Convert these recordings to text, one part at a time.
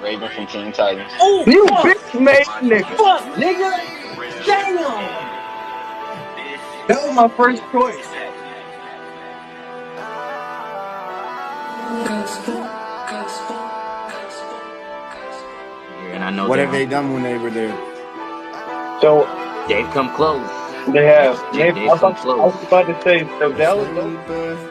Raven from Teen Titans. Oh, You fuck! bitch made nigga. Fuck, nigga! Damn! That was my first choice. And I know What they have they done when they were there? So they've come close. they have. They've I come was close. about to say so that was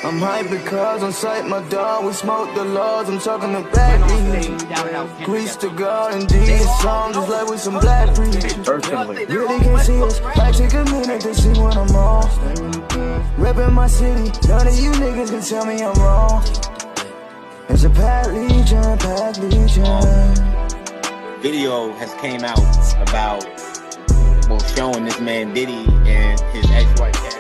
I'm hype because on sight my dog, we smoke the laws, I'm talking to back Grease the God and these songs just like with some black preachers. Personally. Really can't see us, might take a minute to see when I'm on. Reppin' my city, none of you niggas can tell me I'm wrong. It's a Pat Legion. Video has came out about showing this man Diddy and his ex-wife Cat.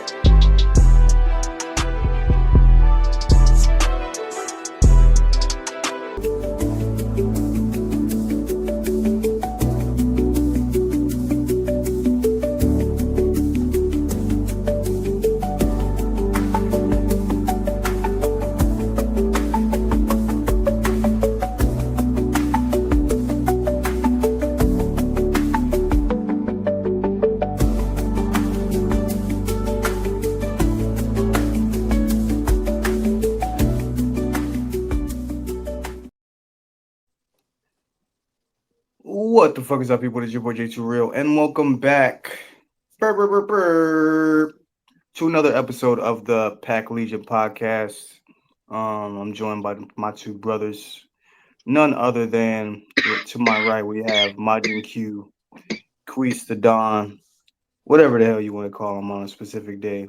What the fuck is up, people? It's your boy J2 Real, and welcome back to another episode of the Pack Legion podcast. I'm joined by my two brothers, none other than to my right we have Majin Q, Queez the Don, whatever the hell you want to call him on a specific day,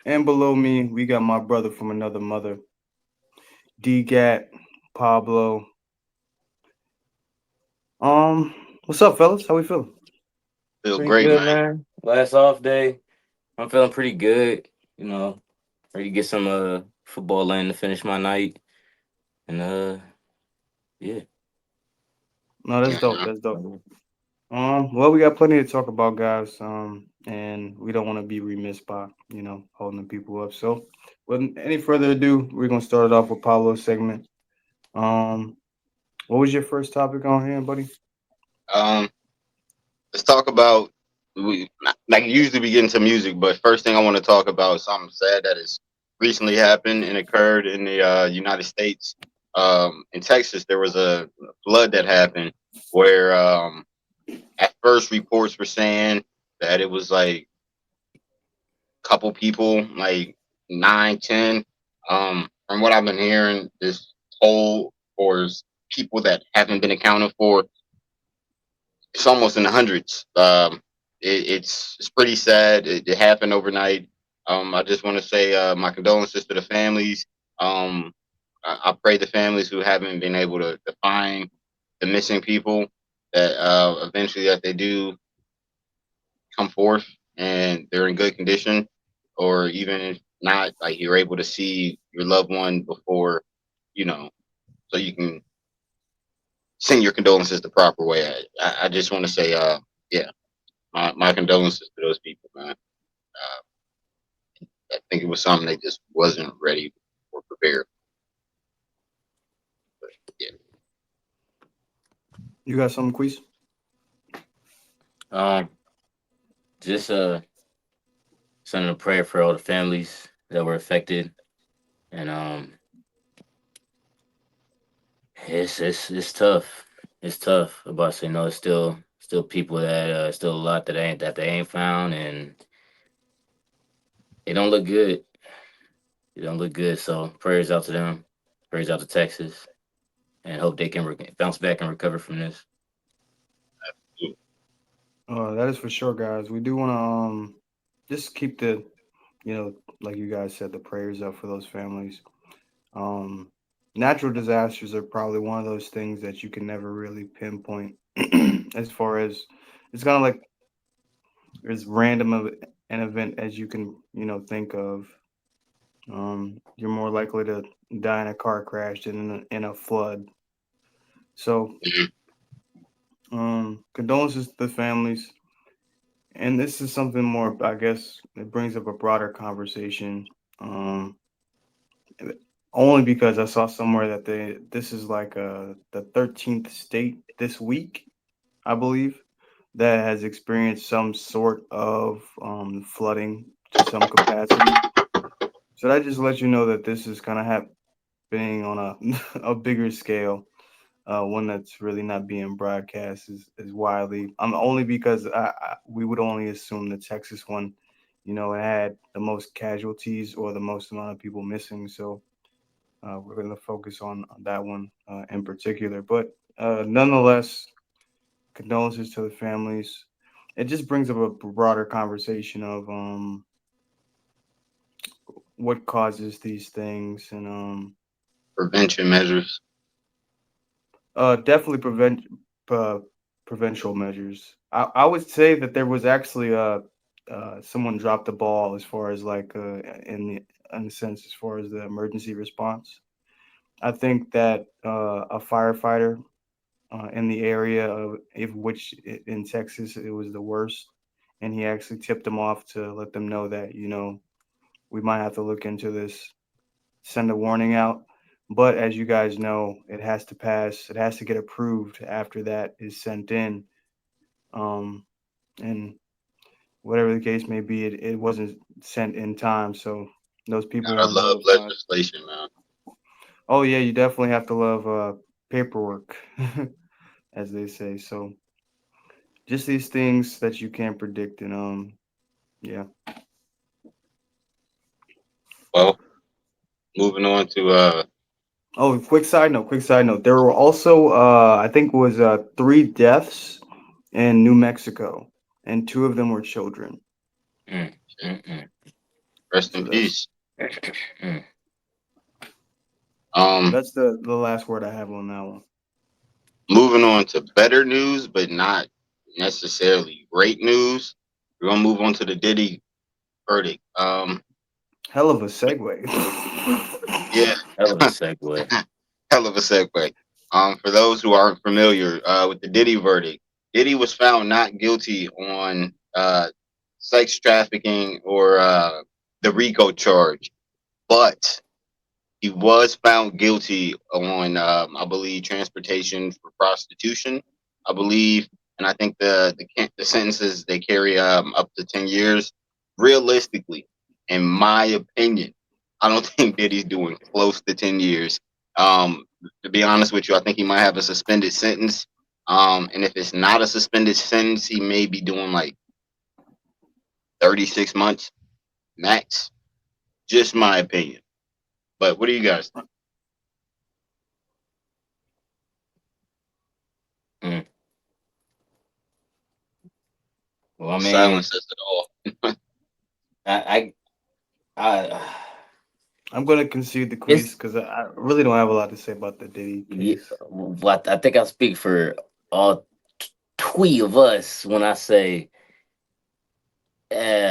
and below me we got my brother from another mother, D-Gat, Pablo. What's up, fellas? How we feeling? Feel Pretty great, good, man. man. Last off day, I'm feeling pretty good. You know, ready to get some football in to finish my night, and yeah. No, that's dope. That's dope. Well, we got plenty to talk about, guys. And we don't want to be remiss by, holding people up. So, without any further ado, we're gonna start it off with Pablo's segment. What was your first topic on here, buddy? Let's talk about usually we get into music, but first thing I want to talk about is something sad that has recently happened and occurred in the United States. In Texas, there was a flood that happened where at first reports were saying that it was like a couple people, like 9, 10. From what I've been hearing, this toll for people that haven't been accounted for, it's almost in the hundreds. It's pretty sad. It happened overnight. I just want to say my condolences to the families. I pray the families who haven't been able to find the missing people that eventually that they do come forth and they're in good condition, or even if not, like you're able to see your loved one before, so you can send your condolences the proper way. I just want to say, yeah, my condolences to those people, man. I think it was something they just wasn't ready or prepared. But, yeah. You got something, Queez? Just sending a prayer for all the families that were affected, and it's tough. It's tough. About to say no. It's still people that still a lot that they ain't found, and it don't look good. It don't look good. So prayers out to them. Prayers out to Texas, and hope they can bounce back and recover from this. That is for sure, guys. We do want to just keep the, like you guys said, the prayers up for those families. Natural disasters are probably one of those things that you can never really pinpoint as far as it's kind of like as random of an event as you can, think of. You're more likely to die in a car crash than in a flood. So, condolences to the families. And this is something more, I guess, it brings up a broader conversation. only because I saw somewhere that this is like the 13th state this week, I believe, that has experienced some sort of flooding to some capacity. So that just lets you know that this is kind of happening on a a bigger scale. One that's really not being broadcast is widely. Only because we would only assume the Texas one, it had the most casualties or the most amount of people missing. So we're going to focus on that one in particular. But nonetheless, condolences to the families. It just brings up a broader conversation of what causes these things and Prevention measures. definitely uh, provincial measures. I would say that there was actually someone dropped the ball as far as like in the sense as far as the emergency response. I think that a firefighter in the area of which in Texas it was the worst, and he actually tipped them off to let them know that we might have to look into this, send a warning out. But as you guys know, it has to pass. It has to get approved after that is sent in. Um, and whatever the case may be, it wasn't sent in time. So those people Gotta weren't love notified. legislation, man. Oh yeah, you definitely have to love paperwork, as they say. So just these things that you can't predict, and yeah. Well, moving on to Oh, quick side note. Quick side note. There were also, I think, it was three deaths in New Mexico, and two of them were children. Mm, mm, mm, rest So in that's peace. mm. Um, that's the last word I have on that one. moving on to better news, but not necessarily great news. We're gonna move on to the Diddy verdict. Hell of a segue. Yeah, Hell of a segue. hell of a segue. For those who aren't familiar with the Diddy verdict, Diddy was found not guilty on sex trafficking or the RICO charge, but he was found guilty on, I believe, transportation for prostitution. I believe, and I think the sentences they carry up to 10 years. Realistically, in my opinion, I don't think Diddy's doing close to 10 years. To be honest with you, I think he might have a suspended sentence. And if it's not a suspended sentence, he may be doing like 36 months max. Just my opinion. But what do you guys think? Mm. Well, I mean, Silence says it all. I, I I'm gonna concede the quiz it's because I really don't have a lot to say about the Diddy yeah, case. what I think I speak for all three of us when I say,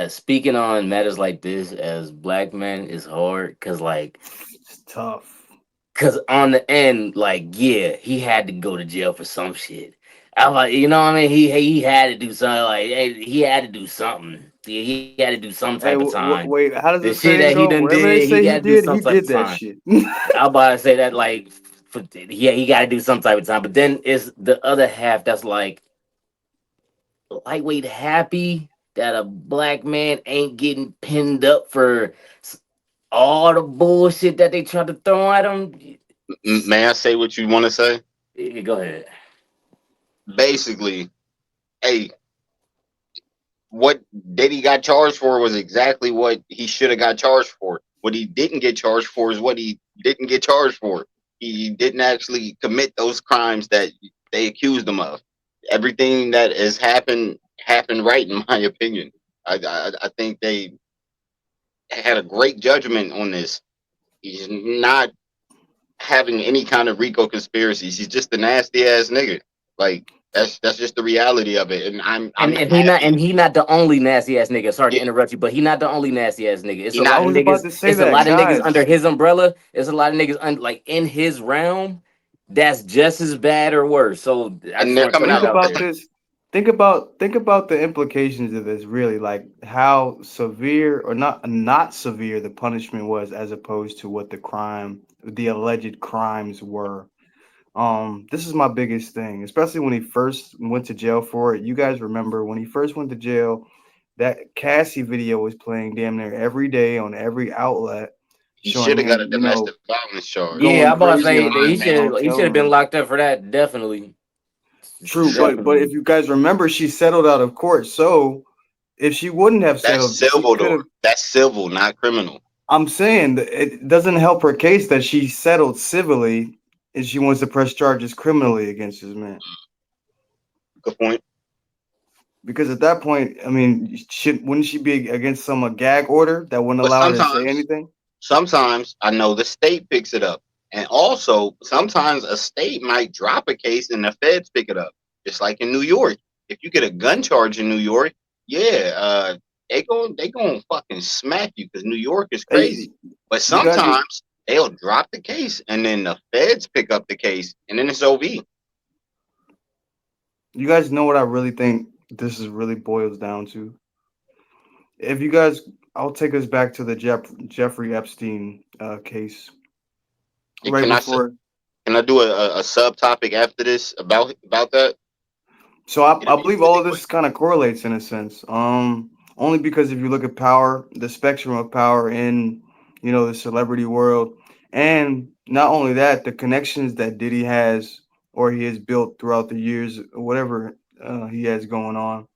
speaking on matters like this as black men is hard because like It's tough. because on the end, like, yeah, he had to go to jail for some shit. I'm like, you know what I mean? He had to do something. Like, hey, he had to do something. He had to do some type of Hey, time. wait. How does The the shit that saying he go? done Whatever they did, he say got he to do did, some he type of did that time. shit. I'm about to say that, like, yeah, he got to do some type of time. But then it's the other half that's like lightweight happy that a black man ain't getting pinned up for all the bullshit that they tried to throw at him. May I say what you want to say? Yeah, go ahead. Basically, hey, what Diddy got charged for was exactly what he should have got charged for. What he didn't get charged for is what he didn't get charged for. He didn't actually commit those crimes that they accused him of. Everything that has happened right, in my opinion. I think they had a great judgment on this. He's not having any kind of RICO conspiracies. He's just a nasty ass nigga. Like that's just the reality of it. And I'm happy. And he not the only nasty ass nigga. Sorry to Yeah, interrupt you, but he not the only nasty ass nigga. It's he a I lot not. of was about niggas. to say It's a that, lot of niggas under guys. his umbrella. It's a lot of niggas like in his realm that's just as bad or worse. So I And just they're want to throw coming Think that out. out about there. this. Think about the implications of this. Really, like how severe or not severe the punishment was, as opposed to what the crime the alleged crimes were. This is my biggest thing, especially when he first went to jail for it. You guys remember when he first went to jail, that Cassie video was playing damn near every day on every outlet, He should showing have got him, a domestic violence charge. Yeah, going I about to crazy say on that on he should hotel have been rooms. locked up for that. Definitely, True, but definitely. if you guys remember, she settled out of court. So if she wouldn't have That's settled, she civil could though. have. That's civil, not criminal. I'm saying that it doesn't help her case that she settled civilly and she wants to press charges criminally against this man. Good point. Because at that point, I mean, should wouldn't she be against some gag order that wouldn't But allow her to say sometimes, anything? sometimes I know the state picks it up, and also sometimes a state might drop a case and the feds pick it up. Just like in New York, if you get a gun charge in New York, yeah, they going fucking smack you because New York is Hey, crazy. But you guys, sometimes they'll drop the case and then the feds pick up the case and then it's OV. you guys know what I really think this is really boils down to. If you guys, I'll take us back to the Jeffrey Epstein case And right before. can I do a subtopic after this about that? So I It'll be believe all really of quick. this kind of correlates in a sense. Only because if you look at power, the spectrum of power in the celebrity world, and not only that, the connections that Diddy has or he has built throughout the years, whatever he has going on.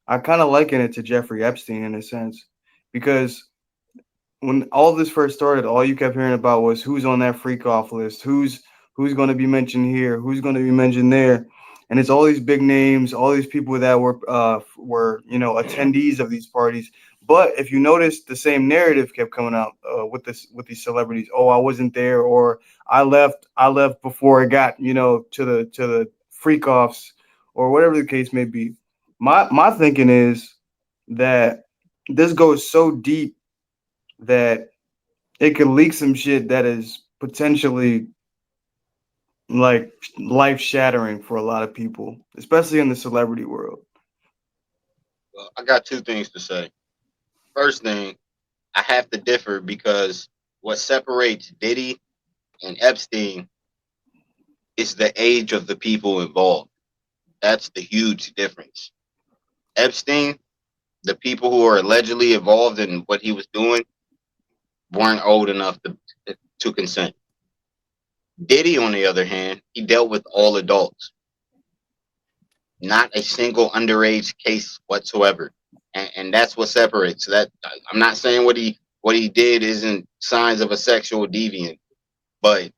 I kind of liken it to Jeffrey Epstein in a sense, because when all this first started, all you kept hearing about was who's on that freak off list, who's going to be mentioned here, who's going to be mentioned there, and it's all these big names, all these people that were attendees of these parties. But if you notice, the same narrative kept coming out with these celebrities. Oh, I wasn't there, or I left before it got to the freak offs, or whatever the case may be. My thinking is that this goes so deep that it could leak some shit that is potentially like life shattering for a lot of people, especially in the celebrity world. Well, I got two things to say. First thing, I have to differ because what separates Diddy and Epstein is the age of the people involved. That's the huge difference. Epstein, the people who are allegedly involved in what he was doing, weren't old enough to consent. Diddy, on the other hand, he dealt with all adults, not a single underage case whatsoever, and that's what separates. That I'm not saying what he did isn't signs of a sexual deviant, but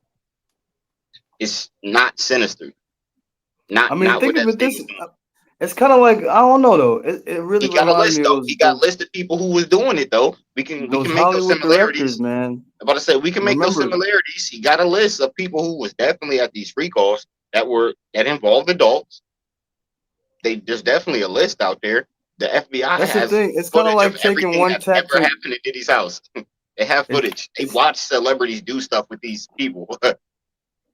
it's not sinister. I mean, Not think what of it Epstein this. was doing. It's kind of like I don't know though. It really He got a reminds list me of though. those He got a those list of people who was doing it though. We those can make those Hollywood directors, similarities. man. I'm about to say we can make those Remember, similarities. He got a list of people who was definitely at these free calls that involved adults. There's definitely a list out there. The FBI that's the has thing. It's kind of footage of like taking everything one that's ever tactic. happened at Diddy's house. They have It's footage. They it's watch celebrities do stuff with these people.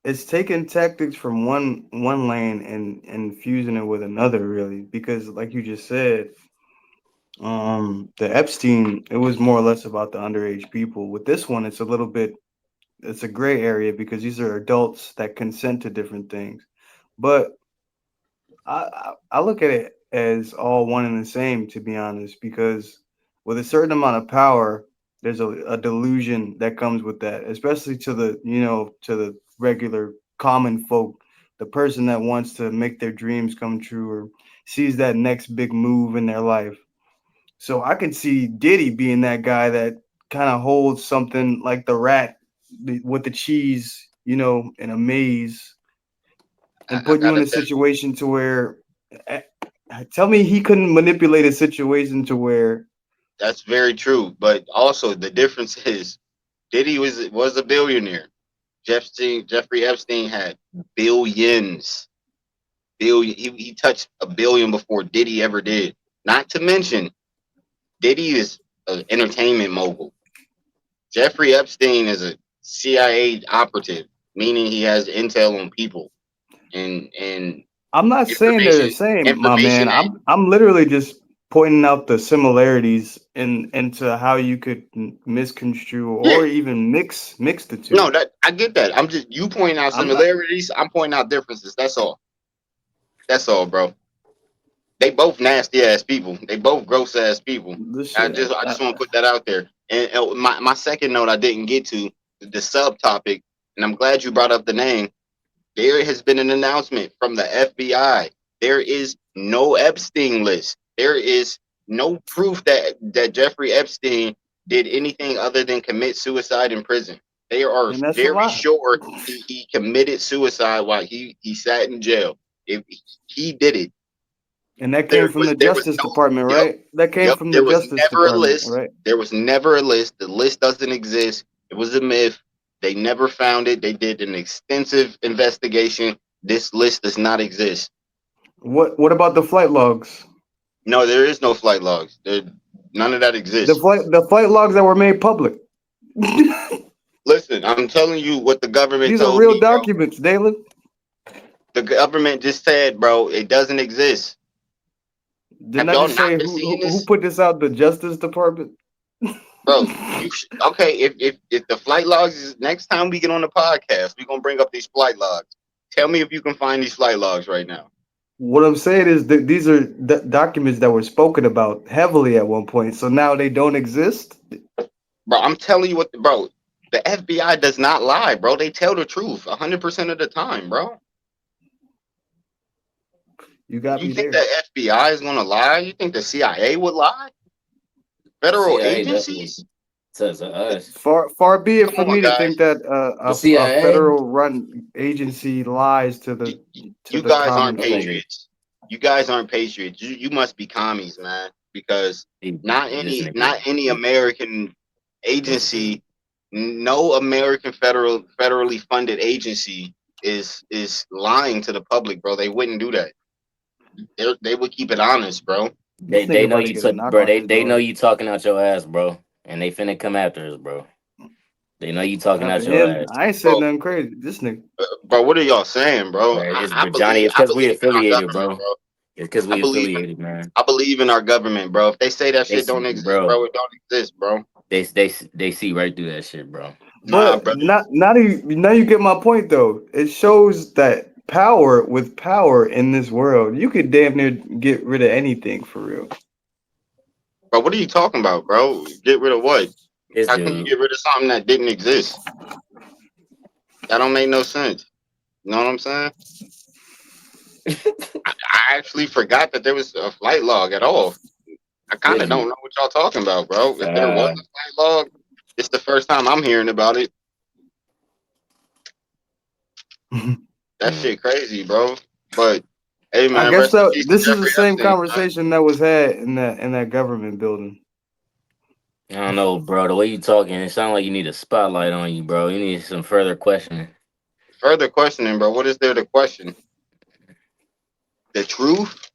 it's taking tactics from one lane and fusing it with another, really, because like you just said, the Epstein, it was more or less about the underage people. With this one, it's a gray area because these are adults that consent to different things. But I look at it as all one and the same, to be honest, because with a certain amount of power, there's a delusion that comes with that, especially to the regular common folk, the person that wants to make their dreams come true or sees that next big move in their life. So I can see Diddy being that guy that kind of holds something like the rat with the cheese, in a maze and I put you in gotta a tell you, situation to where eh, tell me he couldn't manipulate a situation to where that's very true. But also the difference is Diddy was a billionaire. Jeffrey Epstein had billions. Billion. He touched a billion before Diddy ever did. Not to mention, Diddy is an entertainment mogul. Jeffrey Epstein is a CIA operative, meaning he has intel on people and I'm not saying they're the information same, my information man. that I'm literally just pointing out the similarities in into how you could misconstrue Yeah, or even mix the no, two. that I get that. I'm just you pointing out I'm not similarities. I'm pointing out differences. That's all. That's all, bro. They both nasty ass people. They both gross ass people. this I shit. just I just want to put that out there. And my second note I didn't get to the subtopic, and I'm glad you brought up the name. There has been an announcement from the FBI. There is no Epstein list. There is no proof that Jeffrey Epstein did anything other than commit suicide in prison. They are And that's a very lie. sure he committed suicide while he sat in jail. If he did it, And that came there from was the there was Justice no Department, yep right? That came yep. from the There was Justice never a Department, list. right? There was never a list. The list doesn't exist. It was a myth. They never found it. They did an extensive investigation. This list does not exist. What about the flight logs? No, there is no flight logs. None of that exists. The flight logs that were made public. Listen, I'm telling you what the government These are told real me, bro. documents, Dalen. The government just said, bro, it doesn't exist. Didn't Have I y'all just not say been seeing who this, put this out? The Justice Department. bro? Okay. If the flight logs is next time we get on the podcast, we gonna bring up these flight logs. Tell me if you can find these flight logs right now. What I'm saying is that these are documents that were spoken about heavily at one point, so now they don't exist. Bro, I'm telling you what, bro. The FBI does not lie, bro. They tell the truth 100% of the time, bro. You got You me think there. the FBI is gonna lie? You think the CIA would lie? The Federal CIA definitely agencies? says us. Far be it Come for on, me to guys. think that The a CIA, federal run agency lies You, to you the guys common aren't this folk. nigga, patriots. You guys aren't patriots. You must be commies, man. Because this nigga, not any American agency, no American federally funded agency is lying to the public, bro. They wouldn't do that. They would keep it honest, bro. This they nigga know about to you get a took, knock bro. on They his they know door. you talking out your ass, bro, and they finna come after us, bro. They know you talking After out your him, ass, I ain't said Bro, nothing crazy. This nigga, bro, what are y'all saying, bro? bro. It's I but Johnny. believe It's because we in our affiliated, government, bro. bro. It's because I we believe affiliated, man. I believe in our government, bro. If they say that They shit see, don't exist, bro. bro, it don't exist, bro. They see right through that shit, bro. Nah, but brother. not now you get my point though. It shows that power in this world, you could damn near get rid of anything for real. Bro, what are you talking about, bro? Get rid of what? This How can you dude. get rid of something that didn't exist? That don't make no sense. You know what I'm saying? I actually forgot that there was a flight log at all. I kind Did of don't you? know what y'all talking about, bro. If there was Uh, a flight log, it's the first time I'm hearing about it. That mm. shit crazy, bro. But hey, I man, guess rest in that peace to this is the Jeffrey same Epstein, man. conversation that was had in that government building. I don't know, bro. The way you talking, it sounds like you need a spotlight on you, bro. You need some further questioning. Further questioning, bro. What is there to question? The truth,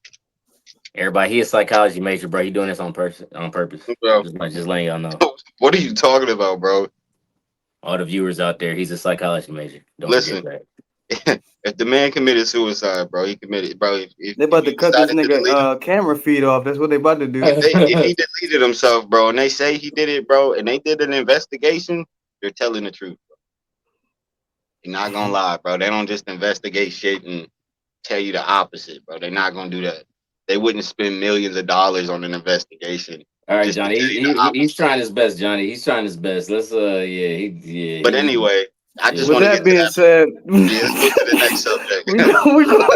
Everybody, he a psychology major, bro. He doing this on purpose. On purpose. bro. Just letting y'all know. What are you talking about, bro? All the viewers out there, he's a psychology major. Don't forget Listen, that. if the man committed suicide, bro, he committed, bro. They If about you to cut this decided to nigga delete him, camera feed off. That's what they about to do. if he deleted himself, bro, and they say he did it, bro, and they did an investigation, they're telling the truth. You're not gonna lie, bro. They don't just investigate shit and tell you the opposite, bro. They're not gonna do that. They wouldn't spend millions of dollars on an investigation All right, just to Johnny. tell you the He's opposite. trying his best, Johnny. He's trying his best. Let's But anyway, I just With want to that get to being that. said, Yeah, let's go to the next we subject. go, we go,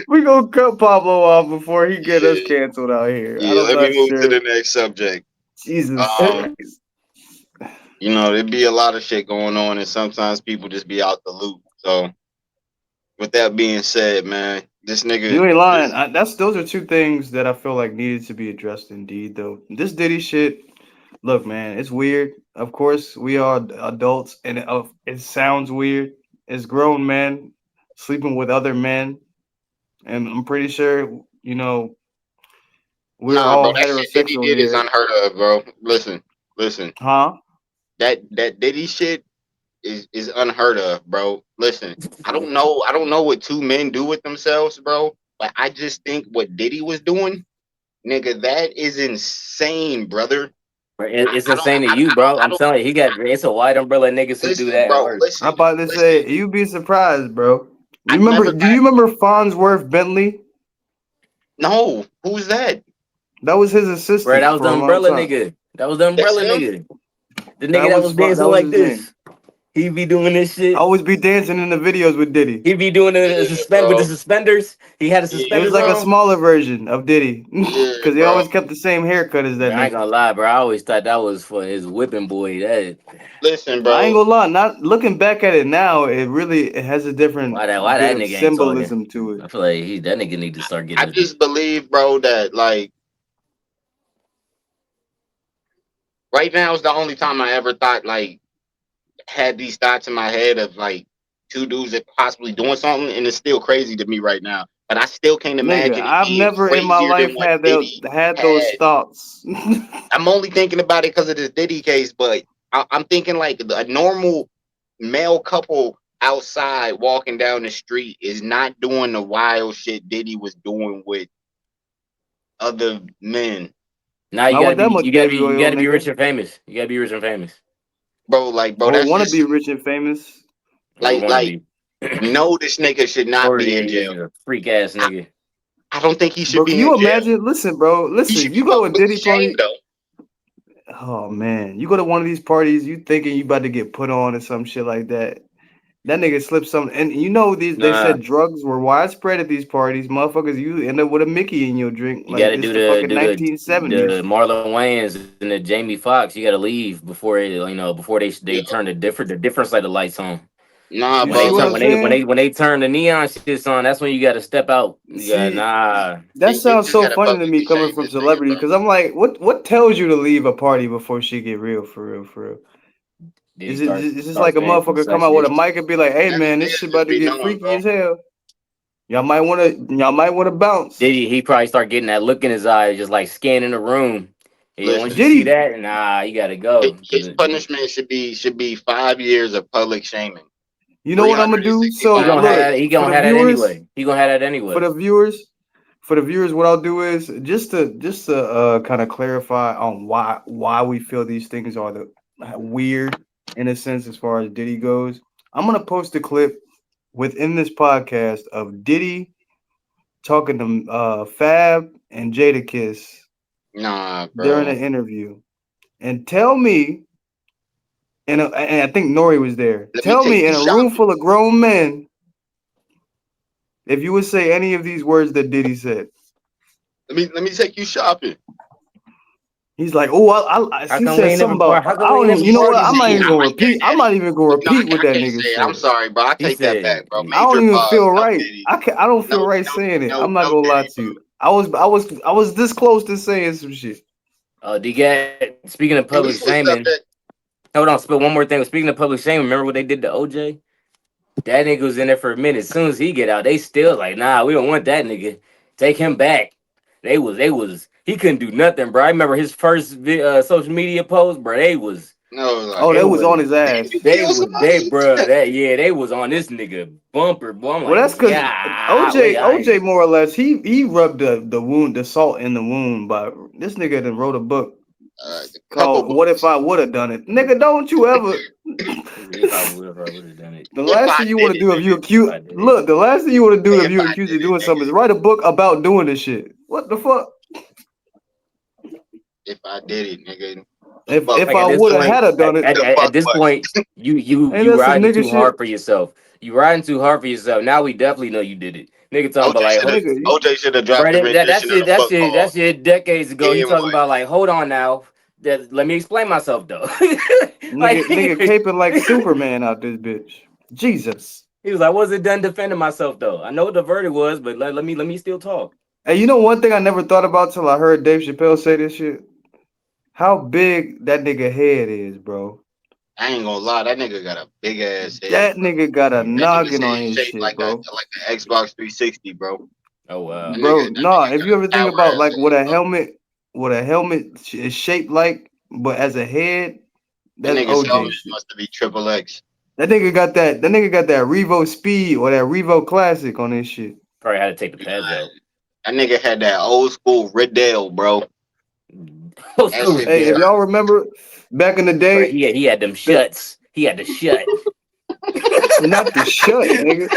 we gonna cut Pablo off before he get us Yeah, canceled out here. yeah. I'm Let me not move to sure. the next subject. Jesus Um, Christ. there be a lot of shit going on, and sometimes people just be out the loop. So, with that being said, man, this nigga, You ain't lying. this Those are two things that I feel like needed to be addressed. Indeed, though, this Diddy shit. Look, man, it's weird. Of course, we are adults, and it sounds weird. It's grown men sleeping with other men, and I'm pretty sure we're nah, bro, all that shit Diddy heterosexual did is here, unheard of, bro. Listen. huh? That Diddy shit is unheard of, bro. Listen, I don't know what two men do with themselves, bro. But I just think what Diddy was doing nigga, that is insane, brother. Bro, I, it's I don't, insane to I, you, bro. I I'm don't. telling you, it's a wide umbrella of niggas who do Listen, that and bro. worse. Listen, I'm about to listen. say you'd be surprised, bro. You I never remember? Do got you remember Farnsworth Bentley? no. Who's that? That was his Bro, that assistant was the for a long umbrella time. nigga. That was the That's umbrella him. nigga. The nigga that was That dancing was like his name. this. He be doing this I shit. always be dancing in the videos with Diddy. He be doing the Yeah, suspend with the bro. suspenders. He had the It Yeah, was suspenders like a bro. on. smaller version of Diddy, Yeah, because he bro. always kept the same haircut as that Bro, I ain't nigga. gonna lie, bro. I always thought that was for his whipping boy. That Listen, I ain't bro. gonna lie. Not looking back at it now, it has a different why bit that of nigga ain't talking? symbolism to it. I feel like that nigga need to start I getting. just believe, bro, that like right now is the only time I ever thought like had these thoughts in my head of like two dudes that possibly doing something, and it's still crazy to me right now. But I still can't Nigga, imagine it I've being never in my crazier than life what Diddy had those had. thoughts. I'm only thinking about it because of this Diddy case, but I'm thinking like a normal male couple outside walking down the street is not doing the wild shit Diddy was doing with other men, Now Not with that much baby you oil, gotta be nigga. rich and famous. You gotta be rich and famous. bro. Like, I bro, would that's want to just be rich and famous. I don't want to like be. no, this nigga should not Or be in he's jail. a freak ass I, nigga. I don't think he should Bro, can be in you jail. imagine? Listen, bro. He should Listen, be you go to a publicly Diddy party. shamed though. Oh man, you go to one of these parties, you thinking you about to get put on or some shit like that. That nigga slipped something, and you know these. They Nah, said drugs were widespread at these parties. Motherfuckers, you end up with a Mickey in your drink, you like gotta it's the fucking the 1970s. Marlon Wayans and the Jamie Foxx. You gotta leave before before they Yeah. turn the different side of lights on. Nah, You When see they bro. what turn I'm saying? when they turn the neon shits on, that's when you gotta step out. You got See, nah. that They sounds just so gotta funny to me publicly coming shame from this nigga, bro. celebrities, because I'm like, what tells you to leave a party before shit get real, for real, for real? Did he start Is this like starts a saying some motherfucker come such out with a shit? mic and be like, "Hey That just man, this niggas shit just about to be get knowing, freaky bro. as hell. Y'all might wanna bounce." Did he probably start getting that look in his eye, just like scanning the room. And once Listen, you Did see he? that, nah, you gotta go. his punishment should be 5 years of public shaming, You know three what I'm hundred gonna and do? sixty So five look, days. He for gonna the have that viewers, anyway. He gonna have that for anyway. the viewers, what I'll do is just to kind of clarify on why we feel these things are the weird in a sense as far as Diddy goes. I'm gonna post a clip within this podcast of Diddy talking to Fab and Jadakiss Nah, during bro. an interview, and tell me, and I think Nori was there. Let me Tell take me you in a room shopping. full of grown men if you would say any of these words that Diddy said. Let me take you shopping. He's like, oh, How he come we said ain't something never about, how come I we ain't don't even, never you know what? party I'm not even I before? gonna like that, repeat. I'm Daddy. not even gonna No, repeat what I that can't nigga say it. I'm said. sorry, bro. I He take that back, said, bro. I Major don't even pause. feel No right. Diddy. I don't No, feel right no, saying it. no, I'm not no gonna lie Diddy, to bro. you. I was this close to saying some shit. Speaking of And public we say stuff shaming, that hold on, spill one more thing. Speaking of public shaming, remember what they did to OJ? That nigga was in there for a minute. As soon as he get out, they still like, nah, we don't want that nigga. Take him back. They was he couldn't do nothing, bro. I remember his first social media post, bro. no, Oh, like, It that was on was his ass. damn, you kill somebody. they was on this nigga bumper, boy. I'm Well, like, that's because yeah, wait, OJ more or less he rubbed the wound, the salt in the wound. But this nigga then wrote a book A couple called "What If books. I Would Have Done It." Nigga, don't you ever. if I would have done it. The If last I thing you did want to it, do if you nigga. If accuse I did it. look, the last thing you want to do if If you I accused did of it, doing something is nigga. write a book about doing this shit. What the fuck? If I did it, nigga. The If fuck Like I what? would have had a done it, The at fuck this what? point, ain't you that some riding nigga too shit, hard for yourself. You riding too hard for yourself. Now we definitely know you did it. Nigga talking OJ about like, should have nigga? OJ should have dropped bro, the that rendition of shit, the book called that shit decades ago. He Getting talking What. about like, hold on now. Let me explain myself though. Like Nigga caping like Superman out this bitch. Jesus. he was like, I wasn't done defending myself though. I know what the verdict was, but let me still talk. Hey, you know one thing I never thought about till I heard Dave Chappelle say this shit? How big that nigga head is, bro. I ain't gonna lie, that nigga got a big ass head, That bro. nigga got a That nigga's noggin head on his shaped shit, bro. like an Xbox 360, bro. Oh wow. Bro, That nah. nigga If got you a ever think tower about ass like head, bro. what a helmet is shaped like, but as a head, That that's nigga's OJ helmet shit. must be triple X. That nigga got that. That nigga got that Revo Speed or that Revo Classic on this shit. Probably had to take the pads Nah, out. That nigga had that old school Riddell, bro. Old That school shit be Hey, if Riddell. y'all remember back in the Bro, day, he had them the, shuts. He had the shut. not the shut, nigga.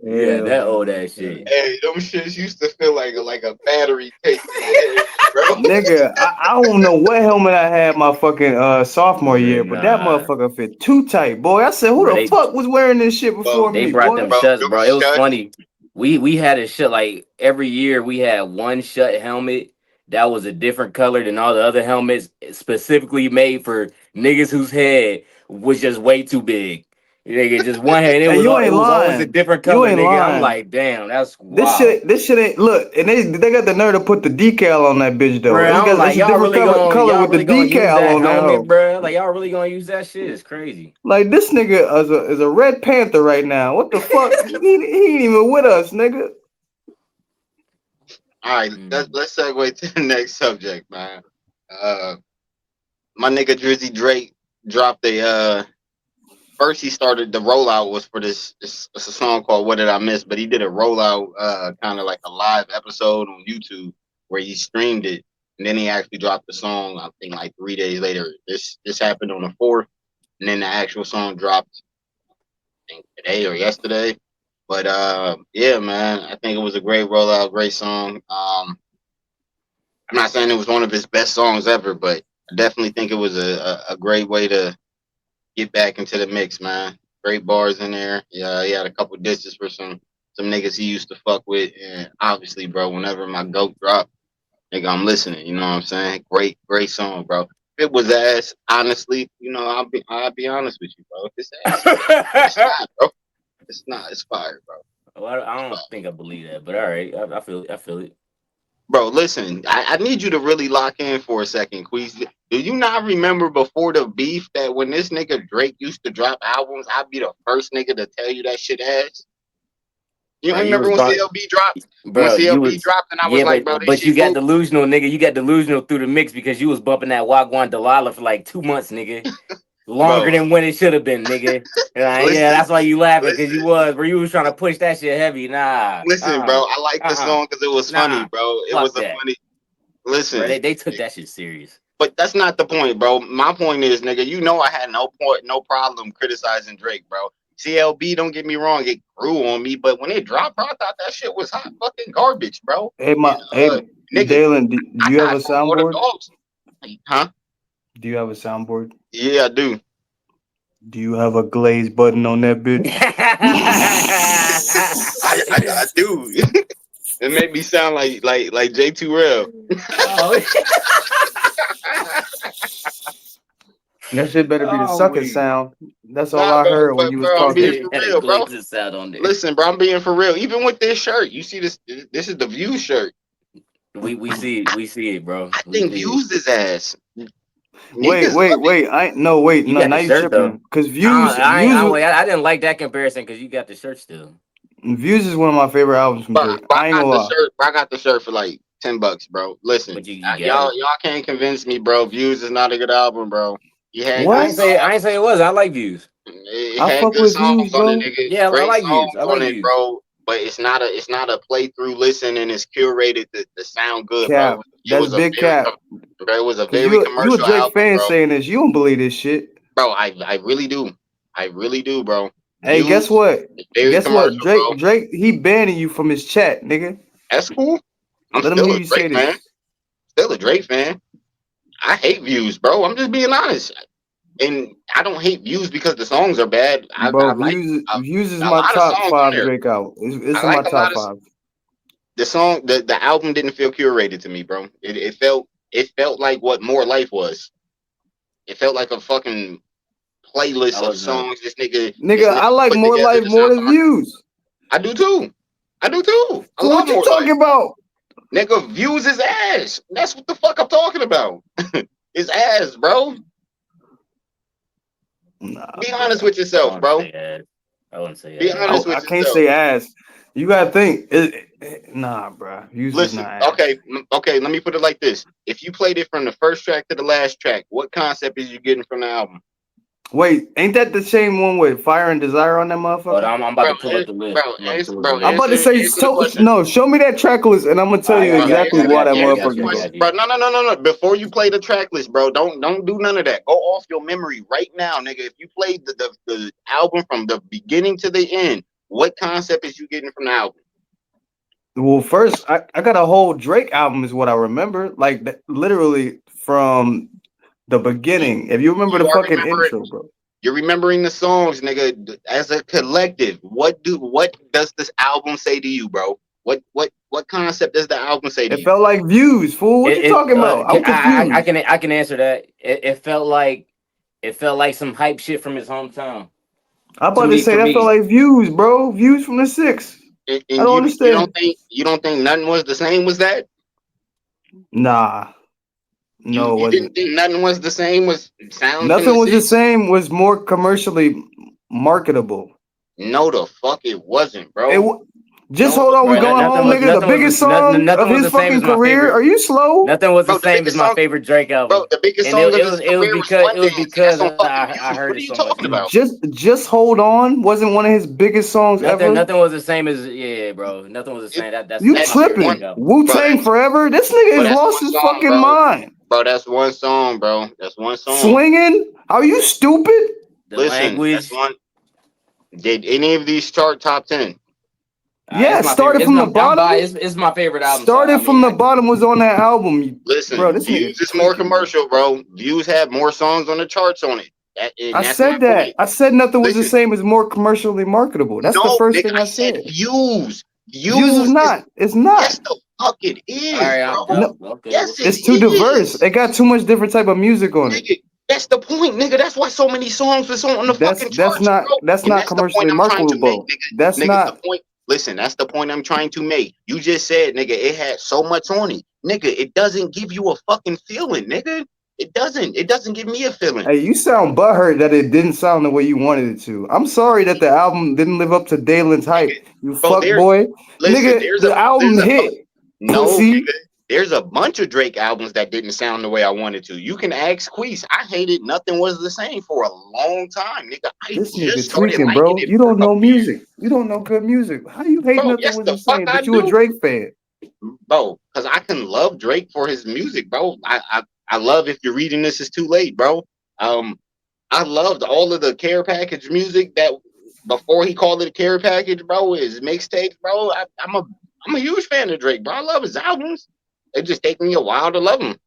Yeah, Hell that old no, ass shit. Hey, them shits used to feel like a battery case in your head, bro. nigga. I don't know what helmet I had my fucking sophomore Bro, year, but that nah. motherfucker fit too tight, boy. I said, who Bro, the fuck was wearing this shit before they me, brought boy? them Bro, shuts, them bro. It was shuts. funny. We had a shut like every year we had one shut helmet that was a different color than all the other helmets, specifically made for niggas whose head was just way too big. Nigga, just one head. And you It ain't was always a lying. different You color, ain't nigga. I'm lying. like, damn, that's This wild. shit ain't look, and they got the nerve to put the decal on that bitch though. Bro, I'm like, It's a different color y'all with the really gonna use decal that on that helmet, hoe. bro? Like y'all really gonna use that shit? It's crazy. Like this nigga is a Red Panther right now. What the fuck? He ain't even with us, nigga. All right, Mm. let's segue to the next subject, man. Uh, my nigga Drizzy Drake dropped a first he started the rollout was for this it's a song called What Did I Miss, but he did a rollout kind of like a live episode on YouTube where he streamed it and then he actually dropped the song I think like 3 days later. This happened on the 4th and then the actual song dropped I think today or yesterday. But yeah, man, I think it was a great rollout, great song. I'm not saying it was one of his best songs ever, but I definitely think it was a great way to get back into the mix, man. Great bars in there. Yeah, he had a couple disses for some niggas he used to fuck with, and obviously, bro, whenever my goat drop, nigga, I'm listening. You know what I'm saying? Great song, bro. If it was ass, honestly, I'll be honest with you, bro. If it's ass, it's not, bro. It's not. It's fire, bro. Well, I It's don't fire. think I believe that, but all right, I feel it. I feel it. Bro, listen, I need you to really lock in for a second, Queez. Do you not remember before the beef that when this nigga Drake used to drop albums, I'd be the first nigga to tell you that shit ass? You Bro, don't you remember was when going, CLB dropped? When bro. You CLB was dropped, and I was yeah, like, bro, this but you shit got cool. delusional, nigga. You got delusional through the mix because you was bumping that Wagwan Delilah for like 2 months, nigga. Longer Bro, than when it should have been, nigga. Yeah, listen, that's why you laughing because listen, you was trying to push that shit heavy. Nah, listen, bro. I like the song because it was funny, nah. bro. It Fuck was a that, funny. bro. Listen, They took that shit serious. but that's not the point, bro. My point is, nigga, you know I had no problem criticizing Drake, bro. CLB, don't get me wrong, it grew on me, but when it dropped, bro, I thought that shit was hot fucking garbage, bro. And nigga, Dalen, do I you have a thought all the soundboard? dogs, huh? Do you have a soundboard? Yeah, I do. Do you have a glaze button on that bitch? I do. It made me sound like J2L. Oh, That shit better be the oh, sucker wait. sound. That's all Nah, I bro, heard when but you was bro, I'm being talking. for Had a real, bro. glazes out on there. Listen, bro, I'm being for real. Even with this shirt, you see this. This is the Views shirt. We see it, bro. I We think see it. Views is ass. Wait, Niggas wait, love it. wait. Wait. You No, got now the you shirt though. tripping. Cause I didn't like that comparison because you got the shirt still. Views is one of my favorite albums from Drake. Bro, I I ain't got gonna the lie. shirt. Bro, I got the shirt for like $10, bro. Listen, But you got it. y'all can't convince me, bro. Views is not a good album, bro. He had good What? I ain't songs. say it was. I like views. It I had fuck good with Views, songs on it, bro. nigga. Yeah, I Great like views. songs I on like it, views. bro. But it's not a playthrough listen, and it's curated to sound good, bro. Cap. It That's was a big very cap. bro, it was a Cause very you a commercial Drake album, fan bro. saying this. You don't believe this shit. Bro, I really do. I really do, bro. Hey, guess Views what? very Guess what? commercial, bro. Drake, he banning you from his chat, nigga. That's cool. I'm Let him still hear a you Drake say fan. this. Still a Drake fan. I hate Views, bro. I'm just being honest. And I don't hate Views because the songs are bad. I Bro, like Views is a my lot of top songs on five there. Drake album. It's I in my like a lot top of five. the album didn't feel curated to me, bro. It felt like what More Life was. It felt like a fucking I playlist of was songs this Nigga, nigga I like put More together Life to more sound than commercial. Views. I do too. I do too. I So love what you More Life. talking about? Nigga, Views is ass. That's what the fuck I'm talking about. It's ass, bro. Nah, Be honest bro. with I yourself, wouldn't bro. say that. I wouldn't say Be that. honest with I can't yourself. say ass. You gotta think. Nah, bro. Views is Listen, not ass. okay, let me put it like this. If you played it from the first track to the last track, what concept is you getting from the album? Wait, ain't that the same one with Fire and Desire on that But motherfucker? I'm about Bro, to pull up the list. I'm about to pull up the I'm list. about to say, answer the question. no, show me that track list, and I'm gonna tell you I got you. exactly I why got that you. I Answer got the you. motherfucker I go. got question, you. bro. No. Before you play the track list, bro, don't do none of that. Go off your memory right now, nigga. If you played the album from the beginning to the end, what concept is you getting from the album? Well, first, I got a whole Drake album, is what I remember. Like, literally from the beginning. If you remember the You are fucking remembering. intro, bro. You're remembering the songs, nigga. As a collective, what does this album say to you, bro? What concept does the album say to It you? felt like Views, fool. What you talking about? I'm I confused. can answer that. It felt like some hype shit from his hometown. I'm To about to me, say for that felt me, like Views, bro. Views from the six. I And don't you don't understand. think nothing was the same was that? Nah, no, it You wasn't. didn't think nothing was the same was sound from Nothing the was the six? same. Was more commercially marketable. No, the fuck it wasn't, It bro. wa- just No, hold the on. We fuck bro. it going wasn't. home, nigga. The biggest song of Nothing was his the same fucking as my career. favorite. Are you slow? Nothing was the Bro, the same as biggest my song, favorite Drake bro, album, the biggest and song of his it was career was because One Dance, and that's on fucking I Views. heard What are it you so much talking more. about? Just hold on. Wasn't one of his biggest songs ever. Nothing was the same as bro. Nothing was the It, same. You That's my that's favorite one, Drake tripping? album. Wu bro. Tang Forever. This nigga has That's lost one his song, fucking bro. mind. Bro, that's one song, bro. That's one song. Swinging? Are you stupid? The Listen, that's language. one. Did any of these chart top 10? Yeah, It's my favorite. started It's from the my I'm bottom. biased. It's my favorite album. So I Started mean, from the bottom was on that album. Bro, Listen, this nigga Views is more tweaking, bro. commercial, bro. Views have more songs on the charts on it. And I that's my said that. point. I said nothing was the Listen, same as more commercially marketable. That's the no, first nigga, thing I I said said. Views. Views is Views is, not. It's not. yes, the fuck it all is, right. bro. No, Okay. Yes, it it's too diverse. is. It got too much different type of music on it. Nigga, that's the point, nigga. That's why so many songs was on the That's fucking charts, bro. that's And not that's the point commercially I'm trying to make, marketable. That's nigga. Nigga, the not. point. Listen, that's the point I'm trying to make. You just said, nigga, it had so much on it, nigga. It doesn't give you a fucking feeling, nigga. It doesn't. It doesn't give me a feeling, Hey, you sound butthurt that it didn't sound the way you wanted it to. I'm sorry that the album didn't live up to Dalen's nigga. hype. You Bro, fuck boy, listen. nigga. The album hit. No, Pussy. nigga. There's a bunch of Drake albums that didn't sound the way I wanted to. You can ask Queese. I hated Nothing Was the Same for a long time, nigga. I This just nigga started tweaking, liking bro. it You for a don't know couple years. music. You don't know good music. How you hate Bro, nothing yes, was the the fuck same, I but you a do. Drake fan. Bro, because I can love Drake for his music, bro. I love If You're Reading This Is Too Late, bro. Um, I loved all of the care package music that before he called it a care package, bro, his mixtapes, bro. I'm a huge fan of Drake, bro. I love his albums. It just take me a while to love him.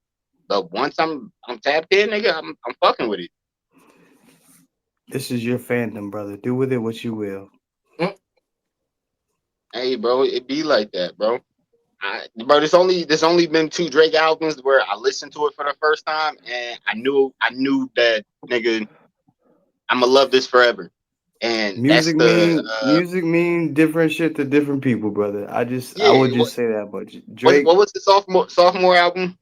But once I'm tapped in, nigga, I'm fucking with it. This is your fandom, brother. Do with it what you will. Hey, bro, it be like that, bro. Bro, there's only been two Drake albums where I listened to it for the first time and I knew that nigga I'ma love this forever. And that's the Music mean different shit to different people, brother. I yeah. would just say that much. What Drake, was the sophomore album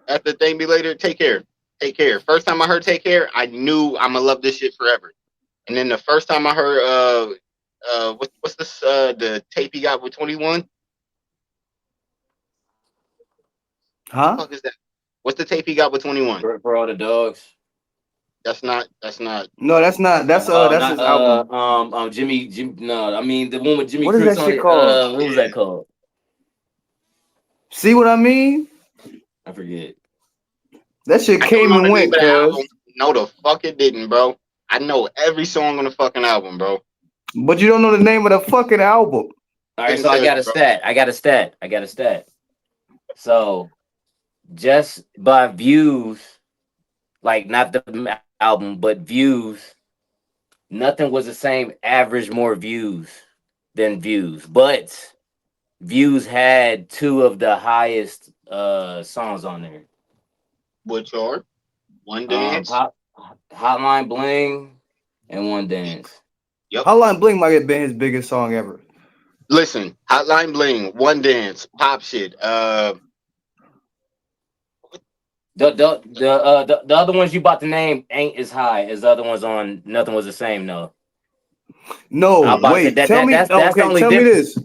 after Thing Be Later? Take Care. Take Care. First time I heard Take Care, I knew I'ma love this shit forever. And then the first time I heard what's this the tape he got with 21? The huh? fuck is that? What's the tape he got with 21? For all the dogs. That's not No, that's not. That's Not his album. Jimmy. No, I mean the one with Jimmy What is Crooks that on shit it. called? What was that called? See what I mean? I forget. That shit I don't came know and the name went, of the cuz. album. No, the fuck it didn't, bro. I know every song on the fucking album, bro. But you don't know the name of the fucking album. All right, Couldn't so I tell you, got a bro. stat. I got a stat. So just by views, like not the album, but views, nothing was the same. Average more views than views, but views had two of the highest songs on there. Which are One Um, Dance. Hot, Hotline Bling and One Dance. Yep. Hotline Bling might have been his biggest song ever. Listen, Hotline Bling, One Dance, Pop Shit. The other ones you about to name ain't as high as the other ones on Nothing Was the Same. No, No, I'm about to say wait. Tell me. that's the Okay, only tell me difference this.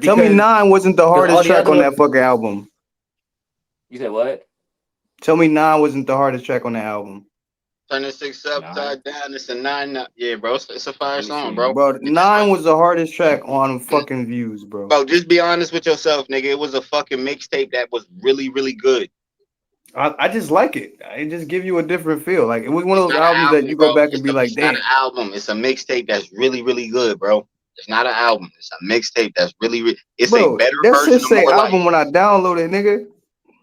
Tell me Nine wasn't the because all hardest the track other on ones. that fucking album. You said what? Tell me Nine wasn't the hardest track on the album. Turn the six 9. upside down. It's a 9. Yeah, bro. It's a fire Let me song, see. bro. Bro, It just 9 was the hardest track on fucking Views, bro. bro, just be honest with yourself, nigga. It was a fucking mixtape that was really, really good. I just like it. It just give you a different feel. Like it was one of It's those not an albums that album, you go bro. back and be like, It's not an damn. album. It's a mixtape that's really, really good, bro. It's not an album. It's a mixtape that's really, it's a Bro, better that shit version of say More Life. album when I download it, nigga.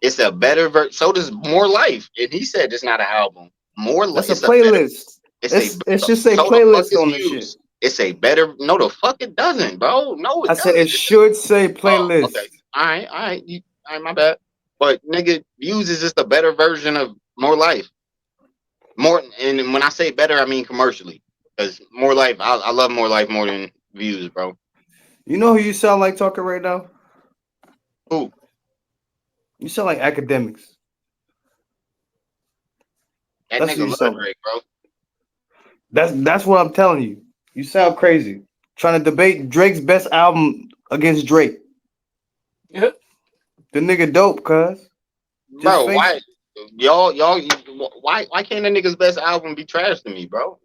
It's a better version. So does More Life. And he said it's not an album. More Life. That's a It's a better. playlist. It's a. It should say So the fuck playlist is on the shit. views. It's a better. No, the fuck it doesn't, bro. No, I it said doesn't. it should say Oh, playlist. okay. All right. All right, my bad. But nigga, views is just a better version of More Life. More, and when I say better, I mean commercially. Because More Life, I love More Life more than views, bro. You know who you sound like talking right now? Who? You sound like academics. That That's who nigga you love sound like. Drake, bro. That's what I'm telling you. You sound crazy. Trying to debate Drake's best album against Drake. Yep. The nigga dope, cuz. Just Bro, face why? it. Why can't a nigga's best album be trash to me, bro?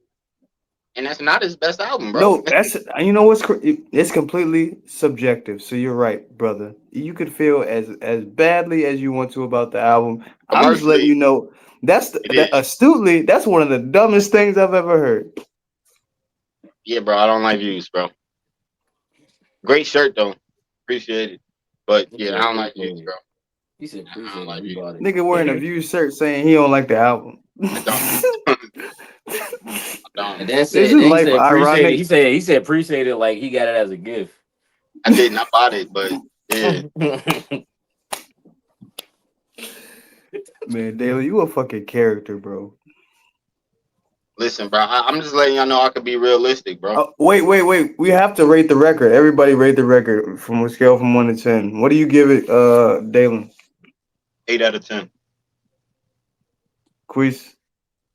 And that's not his best album, bro. No, that's you know what's it's completely subjective. So you're right, brother. You could feel as badly as you want to about the album. I'm just letting Commercially, you know it that is. astutely. That's one of the dumbest things I've ever heard. Yeah, bro. I don't like views, bro. Great shirt though, appreciate it. But He yeah, I said don't like views, appreciate it. bro. He said I don't appreciate it. like He views. bought Nigga wearing a it. View shirt saying he don't like the album. I don't. I And don't. then Isn't he life said appreciate it. ironic? He said appreciate it like he got it as a gift. I didn't. I bought it, but yeah. Man, Daly, you a fucking character, bro. Listen, bro. I'm just letting y'all know I could be realistic, bro. Oh, wait. We have to rate the record. Everybody rate the record from a scale from 1 to 10. What do you give it, Dalen? 8 out of 10. Quiz?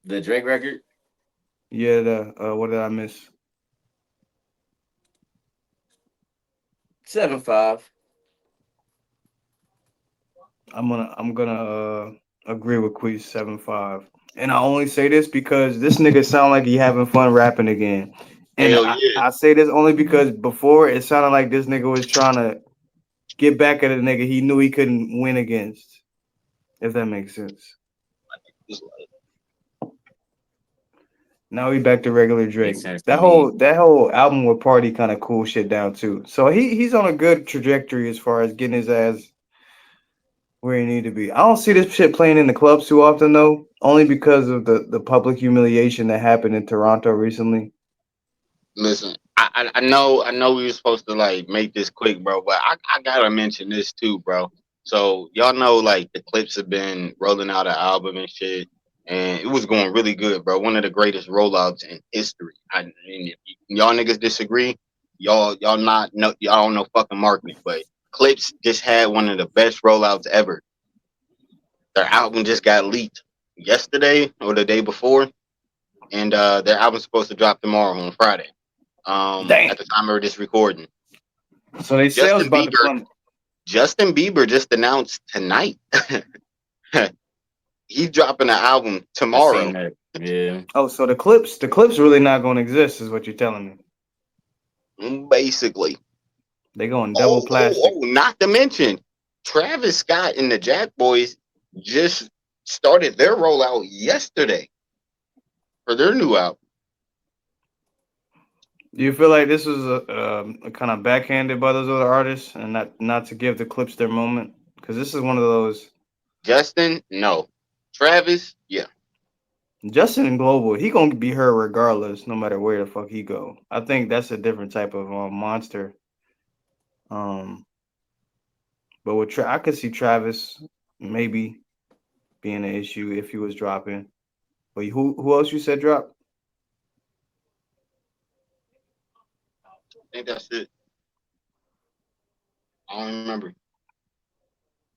The Drake record, Yeah, what did I miss? 7.5. I'm gonna agree with Quiz 7.5. And I only say this because this nigga sound like he having fun rapping again. And Hell yeah. I say this only because before it sounded like this nigga was trying to get back at a nigga he knew he couldn't win against. If that makes sense. Just like, Now we back to regular Drake. Makes sense to That me. whole album with Party kind of cool shit down too. So he's on a good trajectory as far as getting his ass where he need to be. I don't see this shit playing in the clubs too often though, only because of the public humiliation that happened in Toronto recently. listen, I know we were supposed to like make this quick, bro, but I gotta mention this too, bro. So y'all know like the Clips have been rolling out an album and shit, and it was going really good, bro. One of the greatest rollouts in history. I mean, if y'all niggas disagree, y'all not know y'all don't know fucking marketing, but Clips just had one of the best rollouts ever. Their album just got leaked yesterday or the day before, and their album's supposed to drop tomorrow on Friday. Damn. At the time of this recording, So they sales Justin about to Bieber, plummet. Justin Bieber just announced tonight he's dropping an album I tomorrow. seen that. Yeah. Oh, so the clips really not gonna exist, is what you're telling me. Basically. They going double plastic. Not to mention, Travis Scott and the Jack Boys just started their rollout yesterday for their new album. Do you feel like this was a kind of backhanded by those other artists and not to give the clips their moment? Because this is one of those. Justin, no. Travis, yeah. Justin and Global, he gonna be heard regardless, no matter where the fuck he go. I think that's a different type of monster. But with I could see Travis maybe being an issue if he was dropping. But who else you said drop? I think that's it. I don't remember.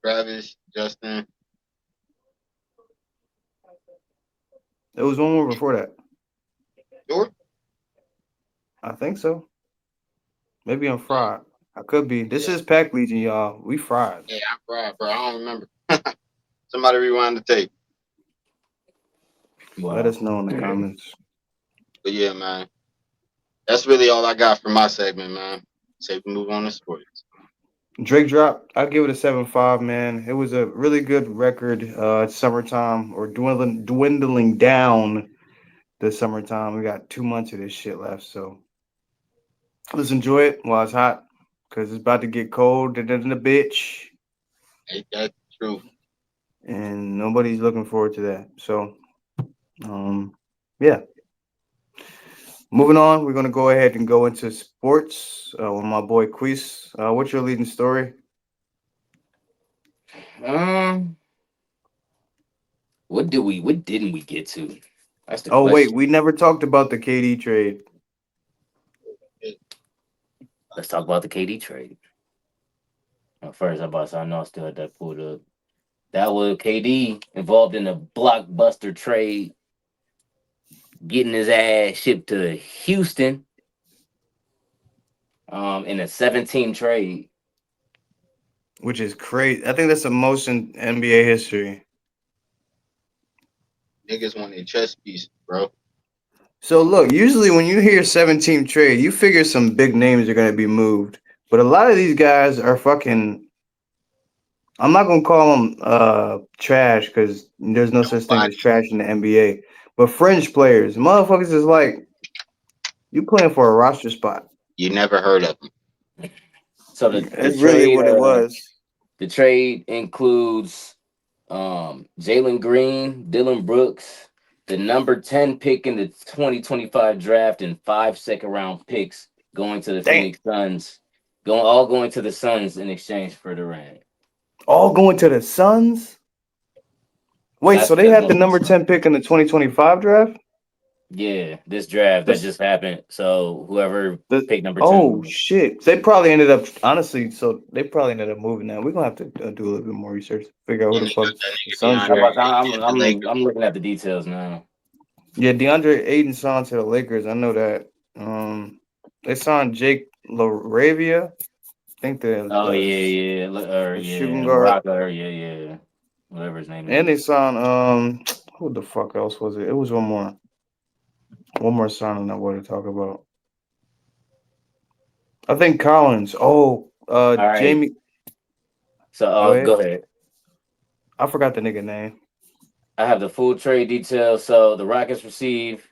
Travis, Justin. There was one more before that. Sure. I think so. Maybe I'm fried. I could be. This is Pack Legion, y'all. We fried. Yeah, I'm fried, bro. I don't remember. Somebody rewind the tape. Let Wow. us know in the comments. But yeah, man, that's really all I got for my segment, man. Say we move on to sports. Drake drop. I'll give it a 7.5, man. It was a really good record. It's summertime or dwindling down the summertime. We got 2 months of this shit left, so let's enjoy it while it's hot, cause it's about to get cold than the bitch, Ain't that true? and nobody's looking forward to that. So, um, yeah. Moving on, we're gonna go ahead and go into sports with my boy Quiz. What's your leading story? Um, what didn't we get to? That's the Oh wait, question. we never talked about the KD trade. Let's talk about the KD trade. First, I know I still had that pulled up. That was KD involved in a blockbuster trade, getting his ass shipped to Houston. In a 17 trade. Which is crazy. I think that's the most in NBA history. Niggas want their chess piece, bro. So look, usually when you hear 7 team trade, you figure some big names are gonna be moved. But a lot of these guys are fucking. I'm not gonna call them trash because there's no such thing as Nobody. trash in the NBA. But fringe players, motherfuckers is like you playing for a roster spot. You never heard of them. So the It's really trade what it was. the trade includes Jalen Green, Dylan Brooks, the number 10 pick in the 2025 draft, and 5 second round picks going to the Damn, Phoenix Suns. Going to the Suns in exchange for Durant. all going to the Suns. Wait, so they That's had the going to the number Suns. 10 pick in the 2025 draft? Yeah, this draft that This just happened. So whoever the picked number 10 oh wins. shit! They probably ended up honestly. So they probably ended up moving that. We're gonna have to do a little bit more research, figure out who And the they fuck got that the nigga Suns DeAndre draft. Ayton to the Lakers. I'm looking at the details now. Yeah, DeAndre Ayton signed to the Lakers. I know that. They signed Jake Laravia. I think Oh the yeah, shooting guard, Morocco, or yeah, whatever his name and they is. signed who the fuck else was it? It was one more signing I want to talk about. I think Collins. Oh, All right, Jamie. so Go ahead. go ahead. I forgot the nigga name. I have the full trade details. So the Rockets receive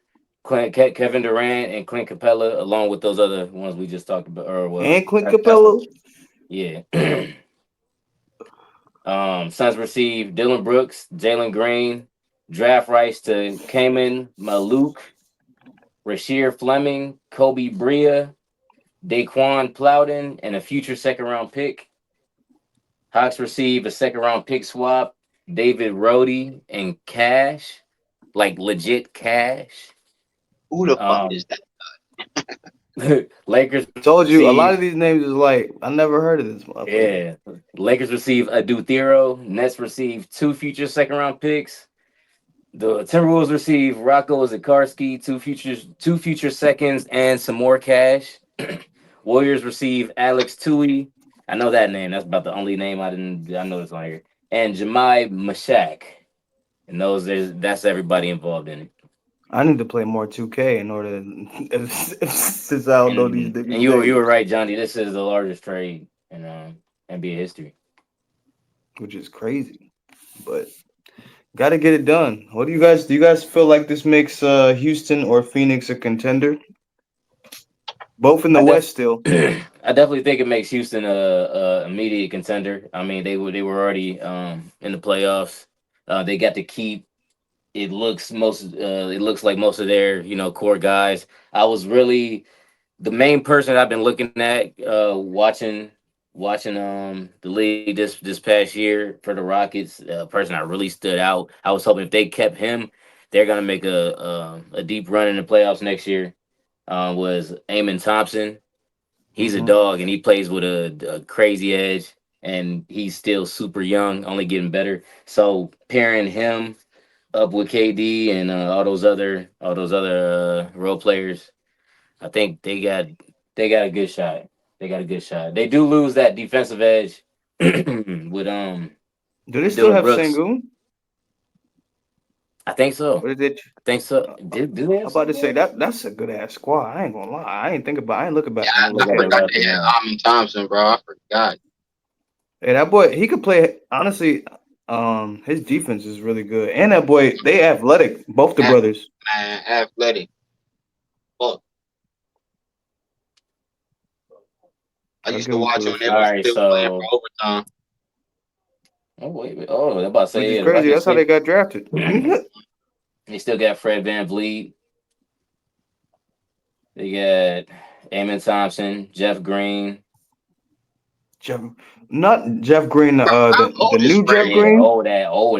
Kevin Durant and Clint Capella, along with those other ones we just talked about. Or well, And Clint that's the Capella. yeah. Suns receive Dylan Brooks, Jalen Green, draft rights to Kaman Maluk, Rasheer Fleming, Kobe Bria, Daquan Plowden, and a future second round pick. Hawks receive a second round pick swap, David Rhodey, and cash, like legit cash. Who the fuck Um, is that? Lakers Told receive, you a lot of these names is like I never heard of this motherfucker. yeah. Lakers receive a Duthero. Nets receive 2 future second round picks. The Timberwolves receive Rocco Zakarski, two future seconds, and some more cash. Warriors receive Alex Tui. I know that name. That's about the only name I know that's on here. And Jemai Mashak. And that's everybody involved in it. I need to play more 2K in order to, since I don't know these And niggas' you were names, right, Johnny. This is the largest trade in NBA history. which is crazy. But got to get it done. What do you guys feel like this makes Houston or Phoenix a contender? Both in the I def- West still. I definitely think it makes Houston a immediate contender. I mean, they were already in the playoffs. They got to keep. It looks like most of their core guys. I was really the main person I've been looking at, watching the league this past year for the Rockets. Person that really stood out. I was hoping if they kept him, they're gonna make a deep run in the playoffs next year. Was Amon Thompson. He's a Hmm. dog and he plays with a crazy edge, and he's still super young, only getting better. So pairing him up with KD and all those other role players, I think they got a good shot. They got a good shot. They do lose that defensive edge with Do they still Dylan have Brooks. Sengun? I think so. What is it? I think so. Do they I'm have about to Saint say Louis? that's a good ass squad. I ain't gonna lie. I ain't Yeah, about I'm gonna I look at it look forgot at right they had now. Amin Thompson, bro. I forgot. Hey, that boy, he could play. Honestly, his defense is really good, and that boy, they athletic. Both the Ath- brothers. Man, athletic. Fuck. I I'll used give to him watch when kudos they for All that. was right, still playing so for overtime. oh, I'm about to Which say is yeah, the crazy. Rockets That's how they still got drafted. they still got Fred Van Vliet. They got Amon Thompson, Jeff Green. Jeff, not Jeff Green. Bro, how The old is new Fred? Jeff Yeah, Green. old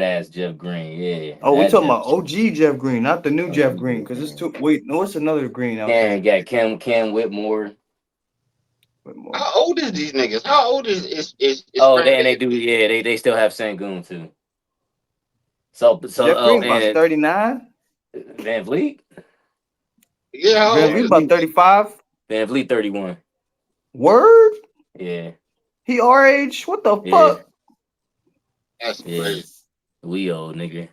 ass Jeff Green. Yeah, Oh, we that talking Jeff. about OG Jeff Green, not the new Oh, Jeff geez, Green. Jeff Because it's Green. too. Wait, no, it's another Green out Yeah, there. got Cam Whitmore. Wait more. How old is these niggas? How old is Oh, Fred they do. VanVleet? Yeah, they still have Sangoon too. So Jeff oh, Green about and 39. Van Vliet. Yeah, how Van old Vliet is about he? 35. Van Vliet 31. Word. Yeah, He our age. What the yeah, fuck, That's yeah. crazy. We old nigga.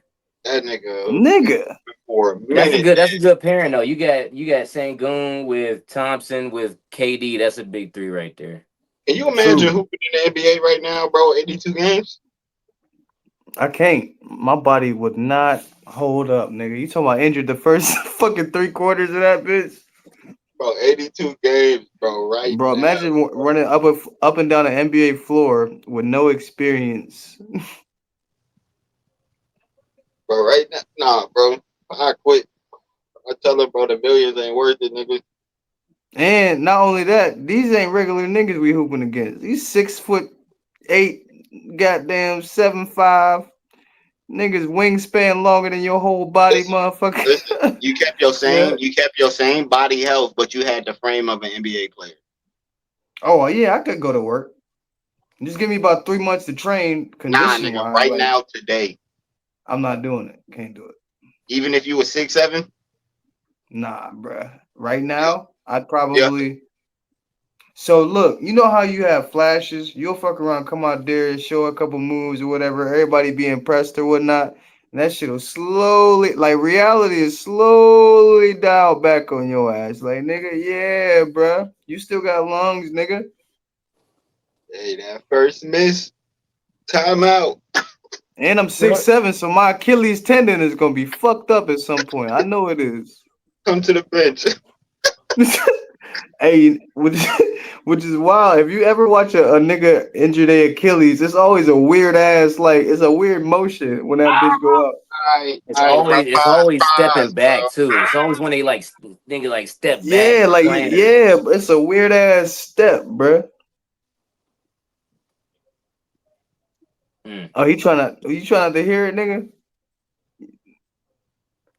That nigga been nigga? for a That's a minute. good. That's a good pairing though. You got Sangoon with Thompson with KD. That's a big three right there. Can you imagine True. hooping in the NBA right now, bro? 82 games? I can't. My body would not hold up, nigga. You talking about injured the first fucking 3 quarters of that bitch, Bro, 82 games, bro, right bro? now. Imagine running up and down the NBA floor with no experience, Bro, right now. Nah, bro. I quit. I tell her, bro, the millions ain't worth it, nigga. and not only that, these ain't regular niggas we hooping against. These 6'8", goddamn 7'5" niggas wingspan longer than your whole body, Listen, listen. motherfucker. You kept your Yeah. same, you kept your same body health, but you had the frame of an NBA player. Oh yeah, I could go to work. Just give me about 3 months to train Nah, condition nigga, wise. right Like now, today, I'm not doing it. Can't do it. even if you were 6'7", Nah, bruh. Right yeah, now, I'd yeah, probably. So look, you know how you have flashes. You'll fuck around, come out there, and show a couple moves or whatever. Everybody be impressed or whatnot. And that shit'll slowly, like reality is slowly dial back on your ass. Like nigga, yeah, bruh. You still got lungs, nigga. hey, that first miss, timeout. And I'm 6'7", so my Achilles tendon is gonna be fucked up at some point. I know it is. Come to the bench. Hey, which is wild. If you ever watch a nigga injure their Achilles, it's always a weird ass, like it's a weird motion when that bitch go up. All right, bro. It's Pause, always stepping pause, back bro. too. It's always when they like nigga like step back Yeah, like planner. yeah, it's a weird ass step, bruh. Mm. Oh, you trying not to hear it, nigga?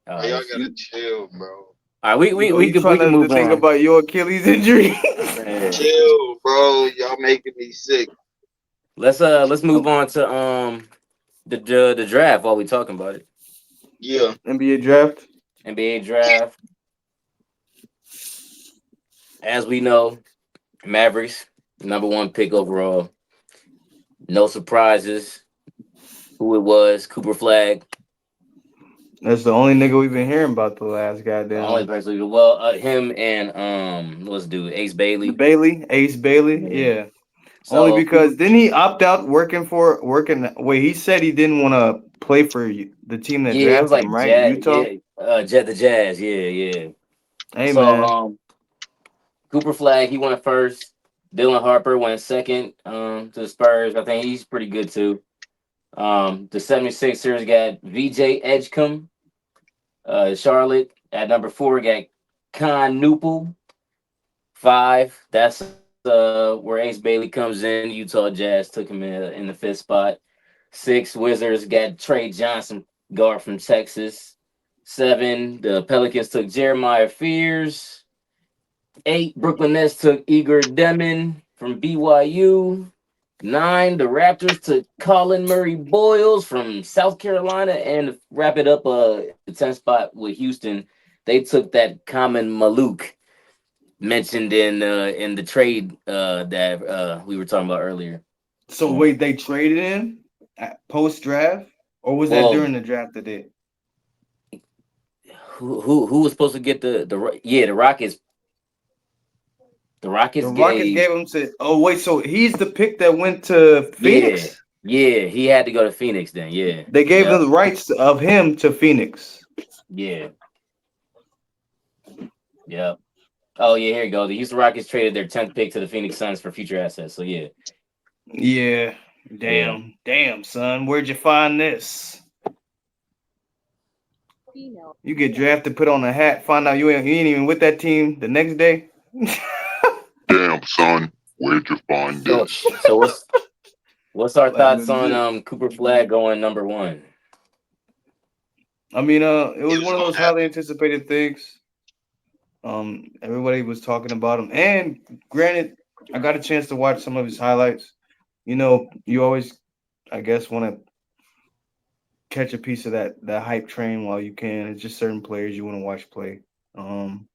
Bro, y'all It's, gotta chill, bro. all right, You we trying can not to move think on. about your Achilles injury? Yeah. Chill, bro. Y'all making me sick. Let's move on to the draft while we talking about it. Yeah. NBA draft. NBA draft. As we know, Mavericks number one pick overall. No surprises. Who it was? Cooper Flag. That's the only nigga we've been hearing about the last Only goddamn person. Well, him and what's dude Ace the Bailey. Bailey, Ace Bailey. Yeah. Yeah. Only So Cooper. because didn't he opt out working? Wait, he said he didn't want to play for the team that Yeah, it was drafted him, like right? Jazz. Utah. Yeah, Jet the Jazz. Yeah, yeah. Hey So man, Cooper Flag he went first. Dylan Harper went second. To the Spurs. I think he's pretty good too. The 76ers got VJ Edgecombe. Charlotte at number four got Con Newple. Five. That's where Ace Bailey comes in. Utah Jazz took him in the fifth spot. Six. Wizards got Trey Johnson, guard from Texas. Seven. The Pelicans took Jeremiah Fears. Eight. Brooklyn Nets took Igor Demon from BYU. Nine. The Raptors took Colin Murray Boyles from South Carolina, and to wrap it up at the 10th spot with Houston, they took that Common Maluk mentioned in the trade that we were talking about earlier. so wait, they traded him at post draft, or was that Well, during the draft that they? who was supposed to get the Rockets. The The Rockets Rockets gave gave him to. Oh wait, so he's the pick that went to yeah Phoenix. yeah he had to go to Phoenix then They gave yeah them the rights of him to Phoenix. yeah yeah. Oh yeah, here you go. The Houston Rockets traded their 10th pick to the Phoenix Suns for future assets. So yeah, Yeah. yeah. Damn, son. Where'd you find this? You get drafted, put on a hat, find out you ain't even with that team the next day. Damn, son, where'd you find So this? so what's our Like thoughts on legit. Cooper Flag going number one? I mean, it He was was one of gonna those highly anticipated things. Everybody was talking about him, and granted, I got a chance to watch some of his highlights. You know, you always, I guess, want to catch a piece of that hype train while you can. It's just certain players you want to watch play. Um,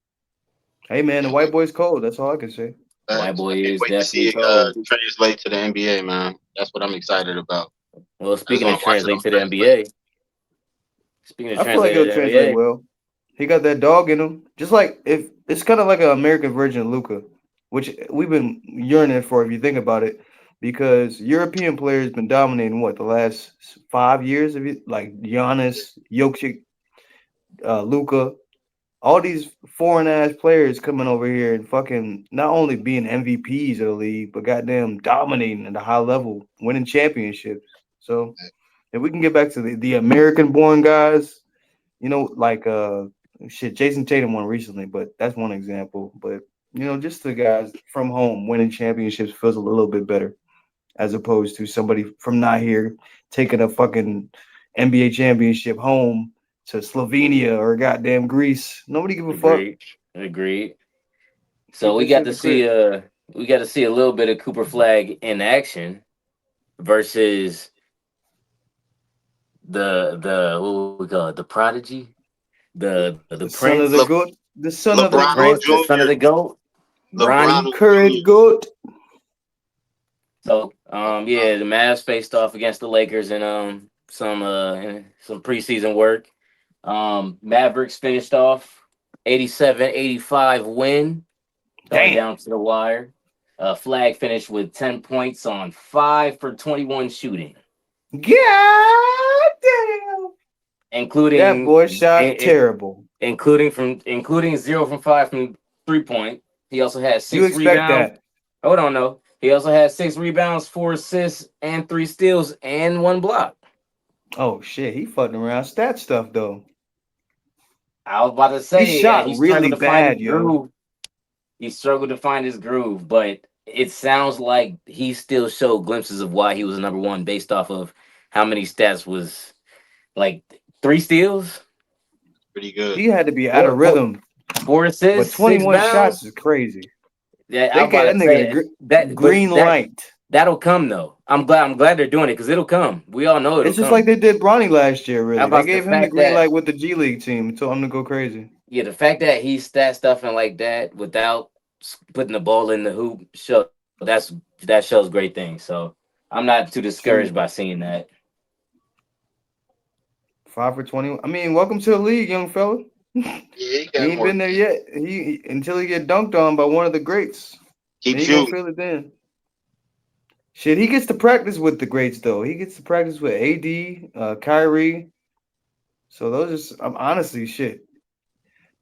hey man, the Can't white wait. boy's cold. That's all I can say. White Facts. I boy can't is wait to see definitely it cold. translate to the NBA, man. That's what I'm excited about. Well, That's speaking why of I'm watching translate them to the translate. NBA, speaking of I feel like translating he'll to the translate NBA, well. He got that dog in him. Just like if it's kind of like an American version of Luca, which we've been yearning for if you think about it, because European players been dominating what the last 5 years of it, like Giannis, Jokic, Luca, all these foreign ass players coming over here and fucking not only being MVPs of the league, but goddamn dominating at a high level, winning championships. So if we can get back to the American born guys, like shit, Jason Tatum won recently, but that's one example. But just the guys from home winning championships feels a little bit better as opposed to somebody from not here taking a fucking NBA championship home to Slovenia or goddamn Greece. Nobody give a fuck. agreed, agreed. So Keep that shit in the crib. we got to see a little bit of Cooper Flag in action versus the what we call it, the prodigy, the The son of prince, the Le- goat. The son of the the LeBron prince, goat. the son of Jr. the goat, LeBron Bronny. Current Jr. goat. So yeah, the Mavs faced off against the Lakers in some preseason work. Mavericks finished off 87-85 win, Damn. down to the wire. Flag finished with 10 points on 5 for 21 shooting, God damn. That including boy shot in- terrible. including 0 from 5 from 3 point. He also had You 6 expect rebounds. that. Hold on, no. He also had 6 rebounds, 4 assists, and 3 steals, and 1 block. Oh shit, he fucking around stat stuff though. I was about to He say shot he really struggled to find his bad, yo. groove. He struggled to find his groove, but it sounds like he still showed glimpses of why he was number one based off of how many stats was like 3 steals, Pretty good. He had to be out of four, rhythm. four But assists, six 21 shots bounds. is crazy. Yeah, I They was about gave that to nigga the say that, but green light. that'll come though. I'm glad they're doing it because it'll come. We all know it'll It's just like come. they did Bronny last year, How really. They about the gave him the fact green that light with the G League team and told him to go crazy. yeah, the fact that he's stat stuffing like that without putting the ball in the hoop that shows great things. So I'm not too discouraged True. by seeing that. 5 for 20. I mean, welcome to the league, young fella. Yeah, he He got ain't more. been there yet. He until he get dunked on by one of the greats. Keep Then he gonna shooting. feel it then. Shit, he gets to practice with the greats though. He gets to practice with AD, Kyrie. So those are honestly shit.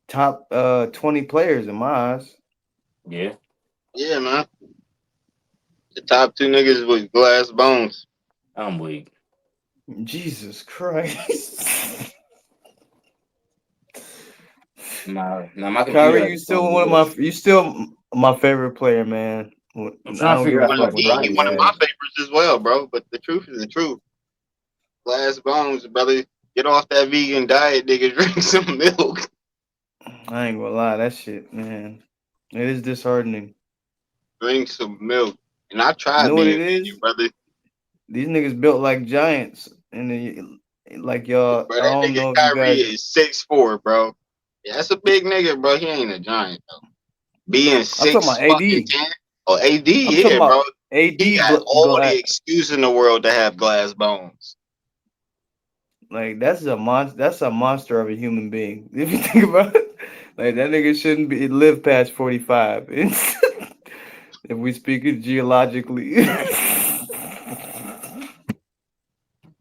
Top 20 players in my eyes. Yeah, Yeah, man. The top two niggas with glass bones. I'm weak. Jesus Christ. My computer Kyrie, has told me you still my favorite player, man. I I'm trying to don't He give figure a out one who of fuck what he nobody Bronny one of says. my is. favorites as well, bro. But the truth is the truth. Glass bones, brother. Get off that vegan diet, nigga. Drink some milk. I ain't gonna lie, that shit, man. It is disheartening. Drink some milk. And I You tried know what being it vegan, is? brother. These niggas built like giants, and like y'all. Bro, I that don't nigga know if you Kyrie guys. is 6'4", bro. Yeah, that's a big nigga, bro. He ain't a giant though. Being I'm talking six about fucking AD. 10. Oh, I'm AD, talking yeah, bro. about AD. He got all the excuse in the world to have glass bones. Like that's a monster of a human being. If you think about it, like that nigga shouldn't be live past 45. If we speak it geologically.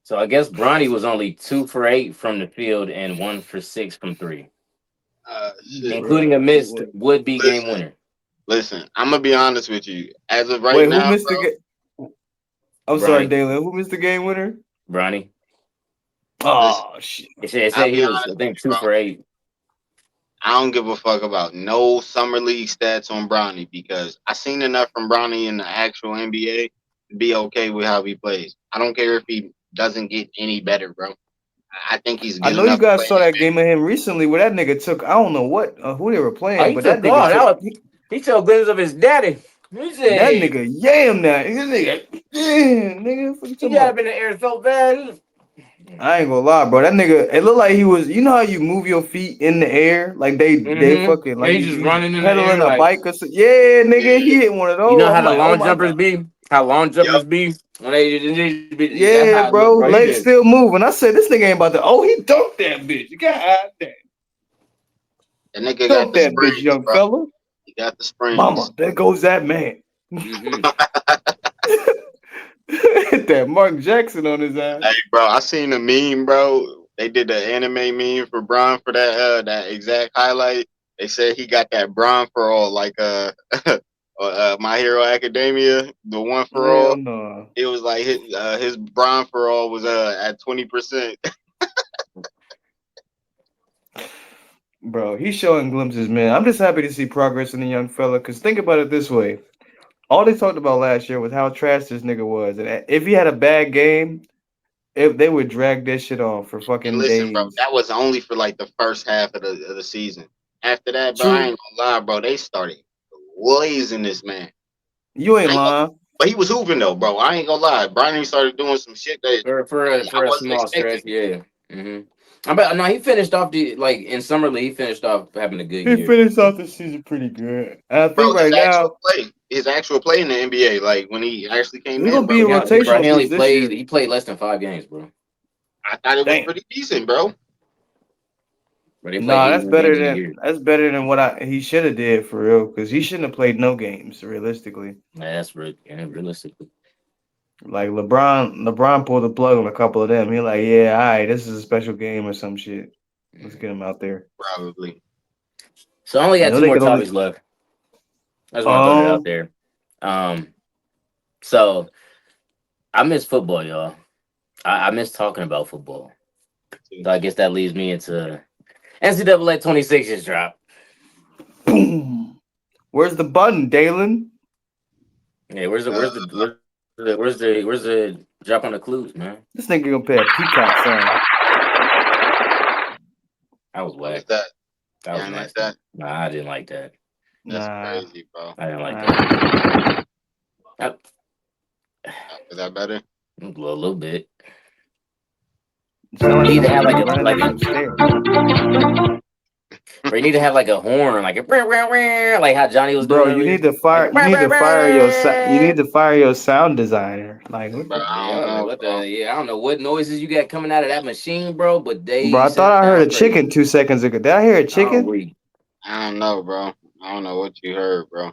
So I guess Bronny was only 2 for 8 from the field and 1 for 6 from three, Shit. including a Bruh, missed would-be game Listen, winner. listen. I'm gonna be honest with you. As of right Wait, who now, missed the bro. game? I'm sorry, Bronny, Dalen. Who missed the game winner? Bronny. Listen. Oh shit. It said I'll he be was, I honest with think, you, two bro. for eight. I don't give a fuck about no summer league stats on Bronny because I seen enough from Bronny in the actual NBA to be okay with how he plays. I don't care if he doesn't get any better, bro. I think he's I good know you enough to guys play in saw the that NBA. game of him recently where that nigga took I don't know what who they were Oh, playing, he but that took nigga off. took He told glimpses of his daddy. He that said nigga yam that nigga damn nigga what you he talking got up about? in the air so bad. I ain't gonna lie, bro. That nigga, it looked like he was. You know how you move your feet in the air, like they fucking Yeah, like he's just he's running in the pedaling air a like, bike or something. Yeah, nigga, he Yeah, hit one of you those. know how I'm the like, oh long my jumpers god. be? How long yep. jumpers be when that's Yeah, how it bro, looked, bro. He legs just still moving. I said this nigga ain't about to. Oh, he dunked that bitch. God damn, That nigga got dunk the that bitch, springs, young bro. fella. He got the springs. Mama, there goes that man. hmm Hit that Mark Jackson on his ass. Hey, bro, I seen a meme, bro. They did the anime meme for Bron for that exact highlight. They said he got that Bron for all, like My Hero Academia, the one for Hell all. no. It was like his Bron for all was at 20%. Bro, he's showing glimpses, man. I'm just happy to see progress in the young fella. Cause think about it this way: all they talked about last year was how trash this nigga was, and if he had a bad game, if they would drag this shit on for And fucking listen, bro, days. that was only for like the first half of the season. After that, bro, I True, ain't gonna lie, bro. They started blazing this man. you I ain't ain't gonna, lying. but he was hooping though, bro. I ain't gonna lie. Bronny started doing some shit that I for a wasn't small expecting. stretch, yeah. hmm I bet no, he finished off the like in summer league. He finished off having a good He year. finished off the season pretty good. And I Bro, think right now his actual play in the NBA, like when he actually came he in, gonna bro, be a Bro, rotational he only piece this played. year. He played less than 5 games, bro. I thought it was Damn. pretty decent, bro. Bro, they played Nah, 81 games in a year. that's better than what he should have did for real. Cause he shouldn't have played no games realistically. That's realistically. Like LeBron pulled the plug on a couple of them. He like, yeah, all right, this is a special game or some shit. Let's get him out there. Probably. So I only I got know two they more could only topics left. I just want to throw that out um there. Um, so I miss football, y'all. I miss talking about football. So I guess that leads me into NCAA 26 just dropped. boom. Where's the button, Dalen? Yeah, Uh, where's the drop on the clues, man? This nigga gonna play a peacock sound. That was what was whack. that? That Yeah, was ain't like nasty. that. Nah, I didn't like that. That's Nah, crazy, bro. I didn't like that. nah. I, Is that better? a little bit. It sound You like need to have somebody running like up a some stairs. Or you need to have like a horn, like a like how Johnny was doing Bro, earlier. Like you need to fire you need to fire your sound designer. Like what Bro, the I yeah, I don't was like, know, what bro. the I don't know what noises you got coming out of that machine, bro, but bro, they I thought I heard sound a chicken crazy. 2 seconds ago. Did I hear a Oh chicken? we I don't know, bro. I don't know what you heard, bro.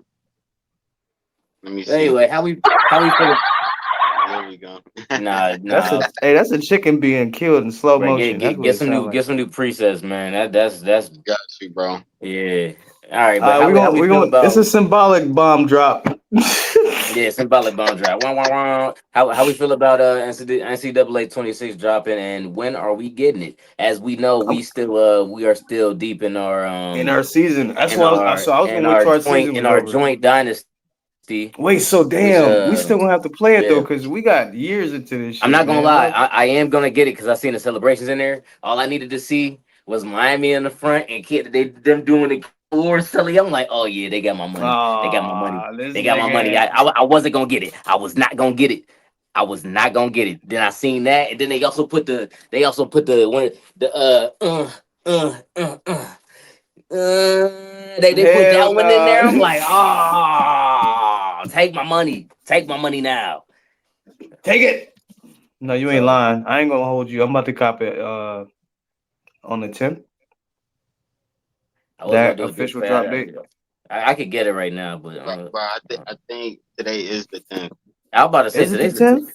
Let me see. anyway, how we feel There we go. nah That's a chicken being killed in slow bro, motion. That's what it sounds like. get some new presets, man. That's Got you, bro. yeah. All right, but how we We feel gonna it's a about symbolic bomb drop. yeah, symbolic bomb drop. Wah, wah, wah. How we feel about NCAA 26 dropping and when are we getting it? As we know, we are still deep In our season. That's why I was gonna in wait our till our season was over. joint dynasty, Wait, so which damn, we still gonna have to play it though, yeah. because we got years into this I'm shit, not gonna man. lie, What? I am gonna get it because I seen the celebrations in there. All I needed to see was Miami in the front and them doing the or silly. I'm like, oh yeah, they got my money. They got my money. This They got my money. nigga. I wasn't gonna get it. I was not gonna get it. I was not gonna get it. Then I seen that, and then they also put the one the they put Hell that one in nah. there. I'm like, oh, take my money now. Take it. No, you ain't So lying. I ain't gonna hold you. I'm about to cop it on the 10th. I was gonna That do a big official fat. drop date. I could get it right now, but Bro, I think today is the 10th. I was about to say Is it the 10th?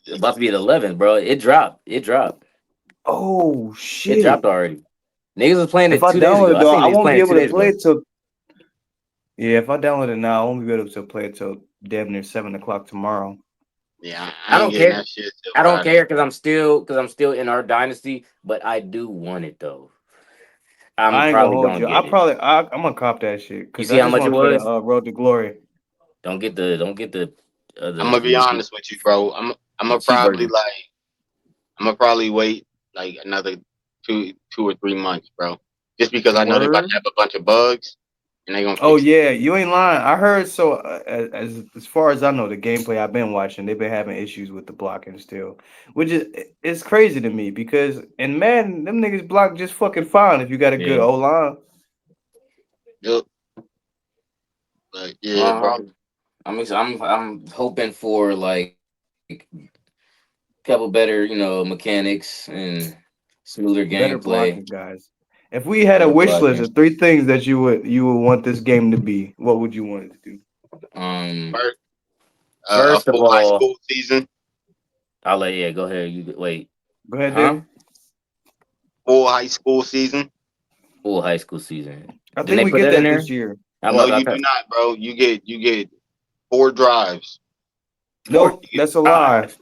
Yeah, about to be the 11th, bro. It dropped. It dropped. Oh It dropped shit. already. Niggas was playing If it I 2 days download ago. it I though, seen I niggas won't be playing it able two to days play ago. it till yeah, if I download it now, I won't be able to play it till damn near 7 o'clock tomorrow. yeah, I I ain't don't getting care. that shit till I don't Friday. care because I'm still in our dynasty, but I do want it though. I'm I ain't gonna probably hold gonna you. get it. I'm gonna cop that shit You because see I how just much it want to play the was? Road to Glory. Don't get the I'm other gonna be honest with you, bro. I'm the gonna cheap probably version. like I'm gonna probably wait like another 2 or 3 months, bro. Just because I know they're about to Word. have a bunch of bugs and they gonna Oh fix it. yeah, you ain't lying. I heard so as far as I know, the gameplay I've been watching, they've been having issues with the blocking still, which is it's crazy to me because in Madden, them niggas block just fucking fine if you got a good Yeah. O line. Yep. But yeah, bro. Um, I'm hoping for like couple better, mechanics and smoother Better gameplay. blocking guys. If we had a Better wish list blocking. of three things that you would want this game to be, what would you want it to do? Um, First, a first of full high all, school season. yeah, go ahead. You wait, Go ahead, huh? Dick. Full high school season. Full high school season. I Didn't think they we put get that in that this there? year. How No, about I you do thought not, bro. You get 4 drives. four Nope, that's a lie. drives?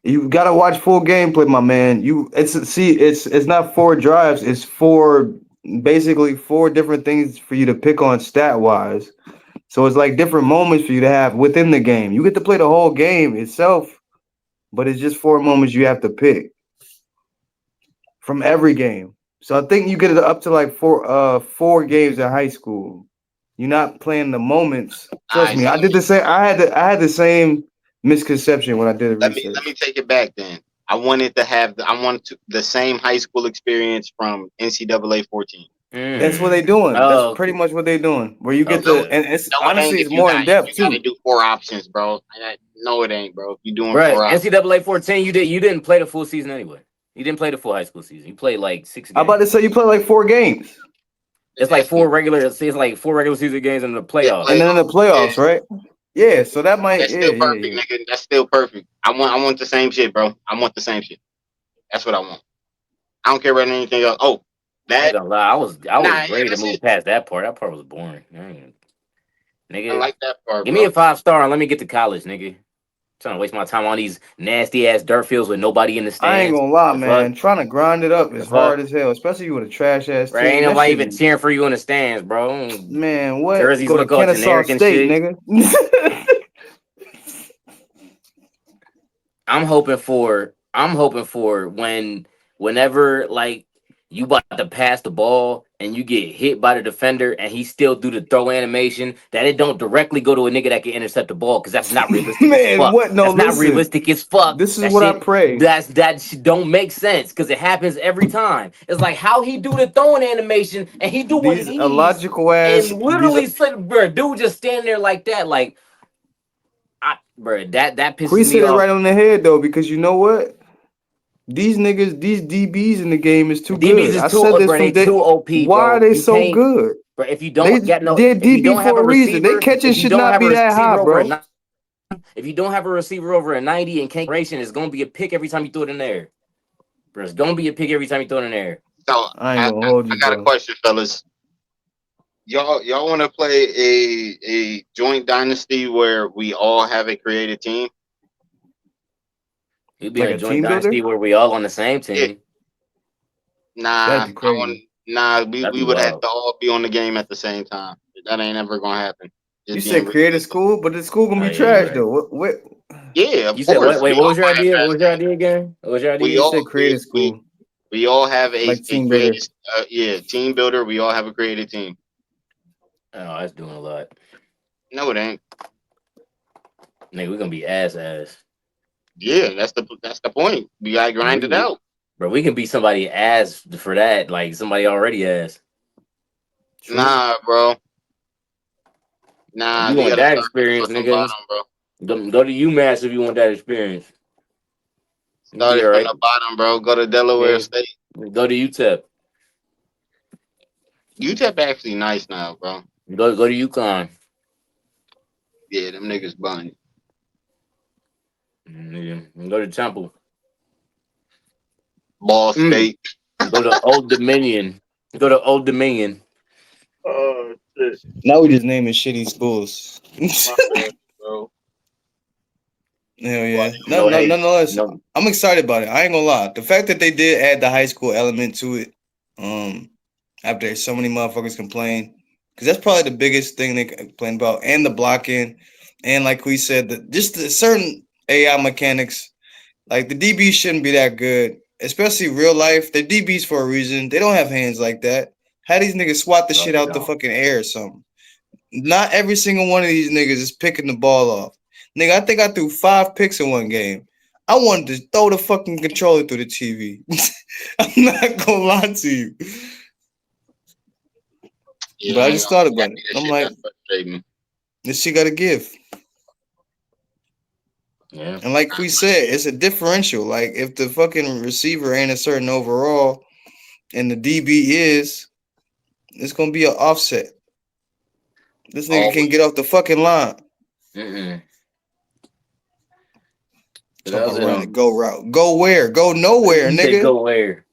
You gotta watch full gameplay, my man. It's not 4 drives. It's basically four different things for you to pick on stat wise. So it's like different moments for you to have within the game. You get to play the whole game itself, but it's just 4 moments you have to pick from every game. So I think you get it up to like four games in high school. You're not playing the moments. All Trust right, me, so I did the same. I had the same misconception when I did the let me research. take it back then. I wanted the same high school experience from NCAA 14. That's what Mm. they doing. That's Oh, pretty okay. much what they doing. Where you get No, to, Okay. and it's no, it honestly ain't. it's If you more in got if depth you got to too. do 4 options, bro. No, it ain't, bro. If you doing Bruh, 4 options, NCAA 14, you didn't play the full season anyway. You didn't play the full high school season. You played like six I'm about to games. say you play like 4 games, It's like four regular season games in the yeah, and playoffs. then in the playoffs. Yeah, playoffs, right? Yeah. So that might, that's yeah, still yeah, perfect, yeah. nigga. That's still perfect. I want the same shit, bro. I want the same shit. That's what I want. I don't care about anything else. Oh, I ain't that gonna lie, I nah, was yeah, ready to that's move it. past that part. That part was boring. I Nigga, like that part, give me a bro. 5-star and let me get to college, nigga. Trying to waste my time on these nasty ass dirt fields with nobody in the I ain't stands. gonna lie, The fuck? man. Trying to grind it up The is fuck? hard as hell, especially with a trash ass Bro, ain't team. That nobody shit even is, cheering for you in the stands, bro. man. What? Jerseys Go to look all Kennesaw generic and State, shit. nigga. I'm hoping for whenever like you about to pass the ball and you get hit by the defender and he still do the throw animation that it don't directly go to a nigga that can intercept the ball because that's not realistic as Man, fuck. what? No, That's not listen. realistic as fuck. This is That what I shit pray. that shit don't make sense because it happens every time. It's like how he do the throwing animation and he doing These these illogical ass. and These literally bro, dude just stand there like that like bro, that pisses Chris me hit it off. right on the head though, because you know what? These niggas, these DBs in the game is too DBs good. is I too, said this bro. from They day. too OP, Why are bro. they You so can't, good? bro. If you They don't get no, they're if you don't DB have for a a reason. They receiver, catching if you should don't not have a be that high, receiver over a bro. 90, if you don't have a receiver over a 90 and can't creation, it's gonna be a pick every time you throw it in there, bro. It's gonna be a pick every time you throw it in there. So I ain't I, gonna I, hold I you, got a bro. question, fellas. Y'all want to play a joint dynasty where we all have a created team? You'd be in Like a a joint team builder? dynasty where we all on the same Yeah. team. Nah, That'd be I want. crazy. Nah, That'd we be would have wild. to all be on the game at the same time. That ain't ever gonna happen. You Just being said create a realistic. school, but the school gonna Oh be yeah, you're trash right. though. What? Yeah, of You said what? course. Wait, We what all was your gonna have idea? What trash was your games. idea again? What was your We You idea? all said create a we school we all have like a team builder. created team builder. We all have a created team. Oh, that's doing a lot. No, it ain't. Nigga, we're gonna be ass. Yeah, that's the point. We gotta grind it We out. Bro, we can be somebody ass for that, like somebody already ass. True. Nah, bro. If Nah, you we want gotta that start from the experience, fucking nigga, bottom, bro. go to UMass if you want that experience. You'll be Started all from right. the bottom, bro. Go to Delaware Yeah. State. Go to UTEP. UTEP actually nice now, bro. Go to UConn. Yeah, them niggas bun. Yeah. Go to Temple. Ball Mm. State. Go to Old Dominion. Go to Old Dominion. Oh shit, Now we just naming shitty schools. my bad, bro. Hell Why yeah. you No, No no, hate. nonetheless, No. I'm excited about it. I ain't gonna lie. The fact that they did add the high school element to it, um, after so many motherfuckers complain, because that's probably the biggest thing they complain about, and the blocking, and like we said, just the certain AI mechanics. Like the DBs shouldn't be that good, especially real life. They're DBs for a reason. They don't have hands like that. How these niggas swat the No, shit they out the don't. fucking air or something? Not every single one of these niggas is picking the ball off. Nigga, I think I threw 5 picks in one game. I wanted to throw the fucking controller through the TV. I'm not gonna lie to you. Yeah, But I I ain't just gonna. thought That about it. be the I'm shit like, that frustrate me. this shit gotta give. Yeah. And like we said, it's a differential. Like if the fucking receiver ain't a certain overall and the DB is, it's gonna be an offset. This nigga Always. can get off the fucking line. Mm-mm. Talk That was about it. running the go route. Go where? Go nowhere, You say nigga. go where?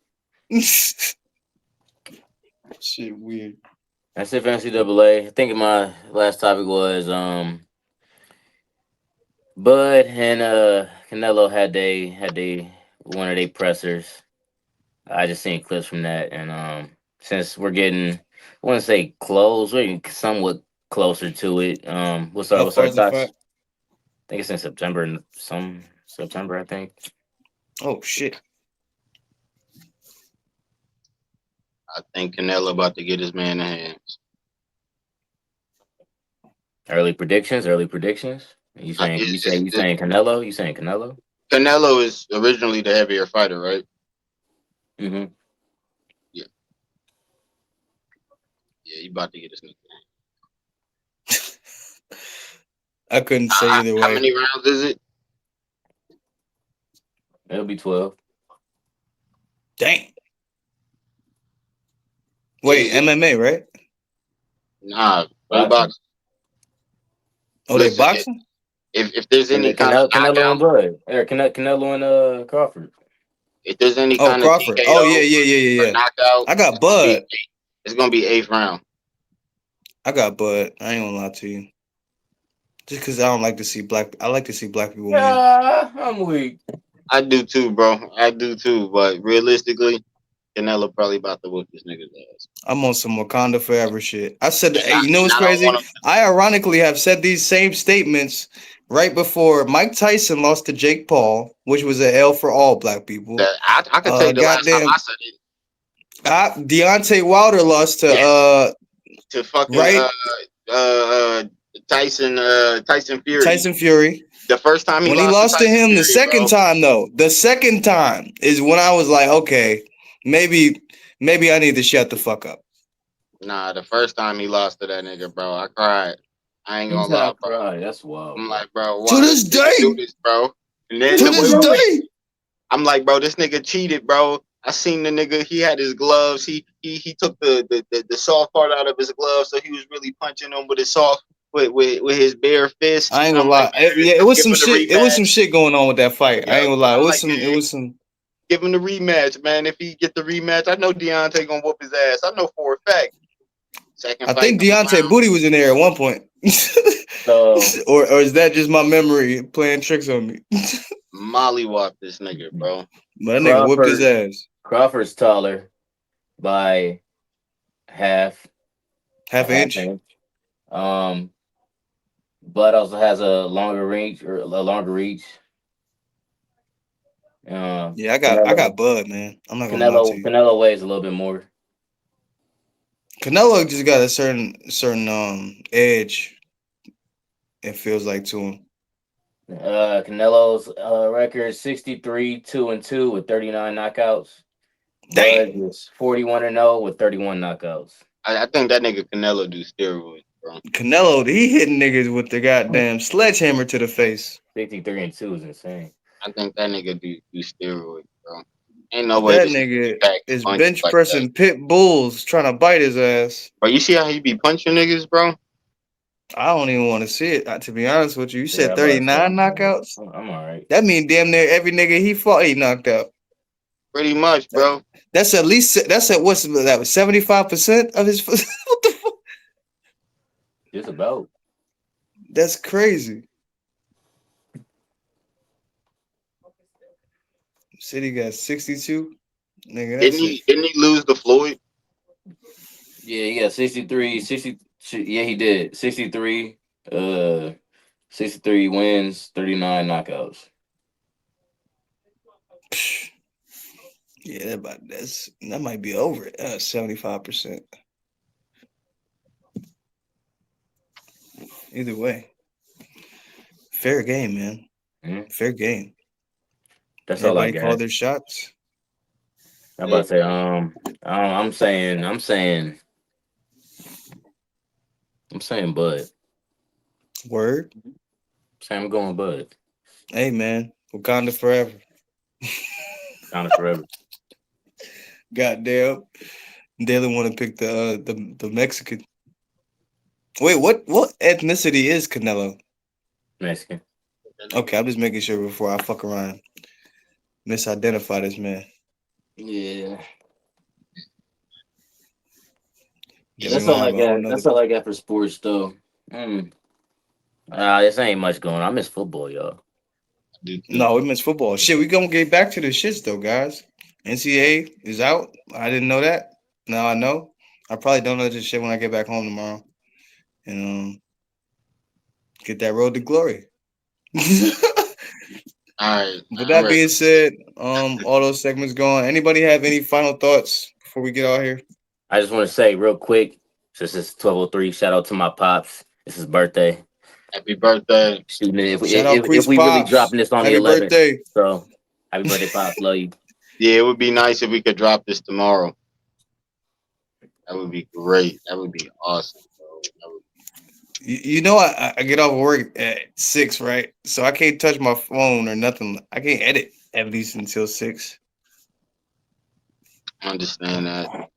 Shit weird. That's it for NCAA. I think my last topic was Bud and Canelo had they one of their pressers. I just seen clips from that, and since we're getting, I want to say close, we're getting somewhat closer to it. How What's far our is the thoughts? fight? I think it's in September, some September, I think. Oh shit. I think Canelo about to get his man in hands. Early predictions, early predictions. You saying Canelo? You saying Canelo? Canelo is originally the heavier fighter, right? Mm-hmm. Yeah, yeah, he about to get his nigga. I couldn't say either How way. many rounds is it? It'll be 12. Dang. Is Wait, it? MMA, right? Nah, they Boxing. box. Oh, they Listen, boxing? if there's any kind of Canelo and knockout, Bud. Or Canelo and Crawford. if there's any Oh, kind of Crawford. Oh yeah, TKO yeah, yeah, or yeah, yeah. knockout, I got Bud. it's gonna be eighth round. I got Bud. I ain't gonna lie to you. Just because I don't like to see black. I like to see black people win. Yeah, I'm weak. I do too, bro. I do too. But realistically, Canelo probably about to whoop this nigga's ass. I'm on some Wakanda forever shit. I said, And hey, I, you know and what's I don't want crazy? him. I ironically have said these same statements right before Mike Tyson lost to Jake Paul, which was an L for all black people. I could tell you the last time Goddamn, I said it Deontay Wilder lost to yes to fucking right uh Tyson Fury. Tyson Fury. The first time he When he lost to lost to Tyson him the Fury, second bro. time, though, the second time is when I was like, okay, maybe, maybe I need to shut the fuck up. Nah, the first time he lost to that nigga, bro, I cried. I ain't He gonna said I lie, bro. cried. That's wild, I'm bro. like, bro, To why does this this nigga do day, this, bro? And He then to the didn't way this we do it. day, I'm like, bro, this nigga cheated, bro. I seen the nigga. He had his gloves. He took the soft part out of his glove, so he was really punching him with his soft with his bare fist. I ain't And I'm gonna like, lie. man, Yeah, it just was give some him the shit. It was some rematch. shit going on with that fight. I Yeah, ain't gonna lie. I'm It was like, some. It yeah, was some. give him the rematch, man. If he get the rematch, I know Deontay gonna whoop his ass. I know for a fact. Second I fight think come Deontay around, Booty was in there at one point. So Or is that just my memory playing tricks on me? Molly whopped this nigga, bro. But that nigga whooped his Crawford ass. Crawford's taller by half a Half an half inch. inch. Um, Bud also has a longer reach or a longer reach. Yeah, I Canelo got Bud, man. I'm not gonna lie to you. Canelo weighs a little bit more. Canelo just got a certain edge. It feels like to him. Canelo's record 63 2-2 with 39 knockouts. Bud Damn. is 41-0 with 31 knockouts. I think that nigga Canelo do steroids, bro. Canelo, he hitting niggas with the goddamn sledgehammer to the face. 63-2 is insane. I think that nigga do steroids, bro. Ain't no way That this nigga be nigga packing is punches bench like that. pressing pit bulls trying to bite his ass. Bro, you see how he be punching niggas, bro? I don't even want to see it. To be honest with you, you Yeah, said I'm about to say 39 knockouts. I'm all right. That mean damn near every nigga he fought he knocked out. Pretty much, bro. That's at least that's at what's that was 75% of his. What the fuck? Just about. That's crazy. City got 62. Nigga, Didn't that's it. he? Didn't he lose to Floyd? Yeah, he got 63, 60. Yeah, he did 63. 63 wins, 39 knockouts. Yeah, that might be over it. 75%. Either way, fair game, man. Mhm. Fair game. That's all I Everybody got. called their shots. I'm about to say, I'm saying Bud. Word. Saying I'm going Bud. Hey, man. Wakanda forever. Kind of forever. Goddamn. Daily want to pick the Mexican. Wait, what ethnicity is Canelo? Mexican. Okay, I'm just making sure before I fuck around. Misidentify this man. Yeah. Then we That's gonna all I have a whole got. nother. That's all I got for sports though. This ain't much going on. I miss football, y'all. No, we missed football. Shit, we gonna get back to the shits though, guys. NCAA is out. I didn't know that. Now I know. I probably don't know this shit when I get back home tomorrow. And get that road to glory. All right, With I'm that ready. being said, all those segments gone. Anybody have any final thoughts before we get out here? I just want to say real quick, since it's 12:03, shout out to my pops. It's his birthday. Happy birthday. Shooting it if we Shout out if Priest we really Pops. dropping this on the Happy 11th. birthday. So happy birthday, pops. Love you. Yeah, it would be nice if we could drop this tomorrow. That would be great. That would be awesome, bro. You know, I get off work at 6, right? So I can't touch my phone or nothing. I can't edit at least until 6. I understand that.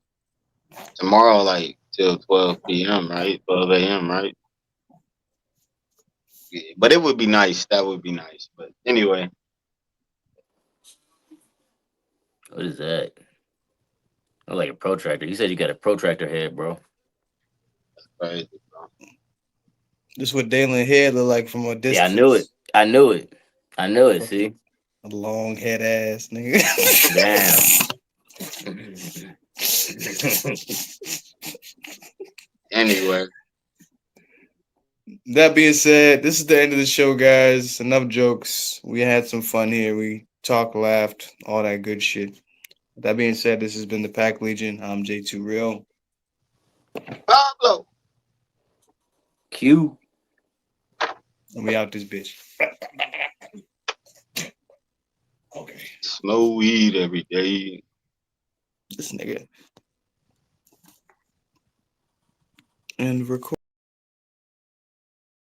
Tomorrow, like till 12 p.m., right? 12 a.m., right? Yeah, but it would be nice. That would be nice. But anyway, What is that? I like a protractor. You said you got a protractor head, bro. crazy, bro. This is what Dalen head look like from a Yeah, I knew it. distance. I knew it. I knew it. Fucking See, a long head ass nigga. damn. Anyway, That being said, this is the end of the show, guys. Enough jokes. We had some fun here. We talked, laughed, all that good shit. That being said, this has been the Pack Legion. I'm J2 Real. Pablo. Q. And we out this bitch. Okay. Smoke weed every day. This nigga. And record.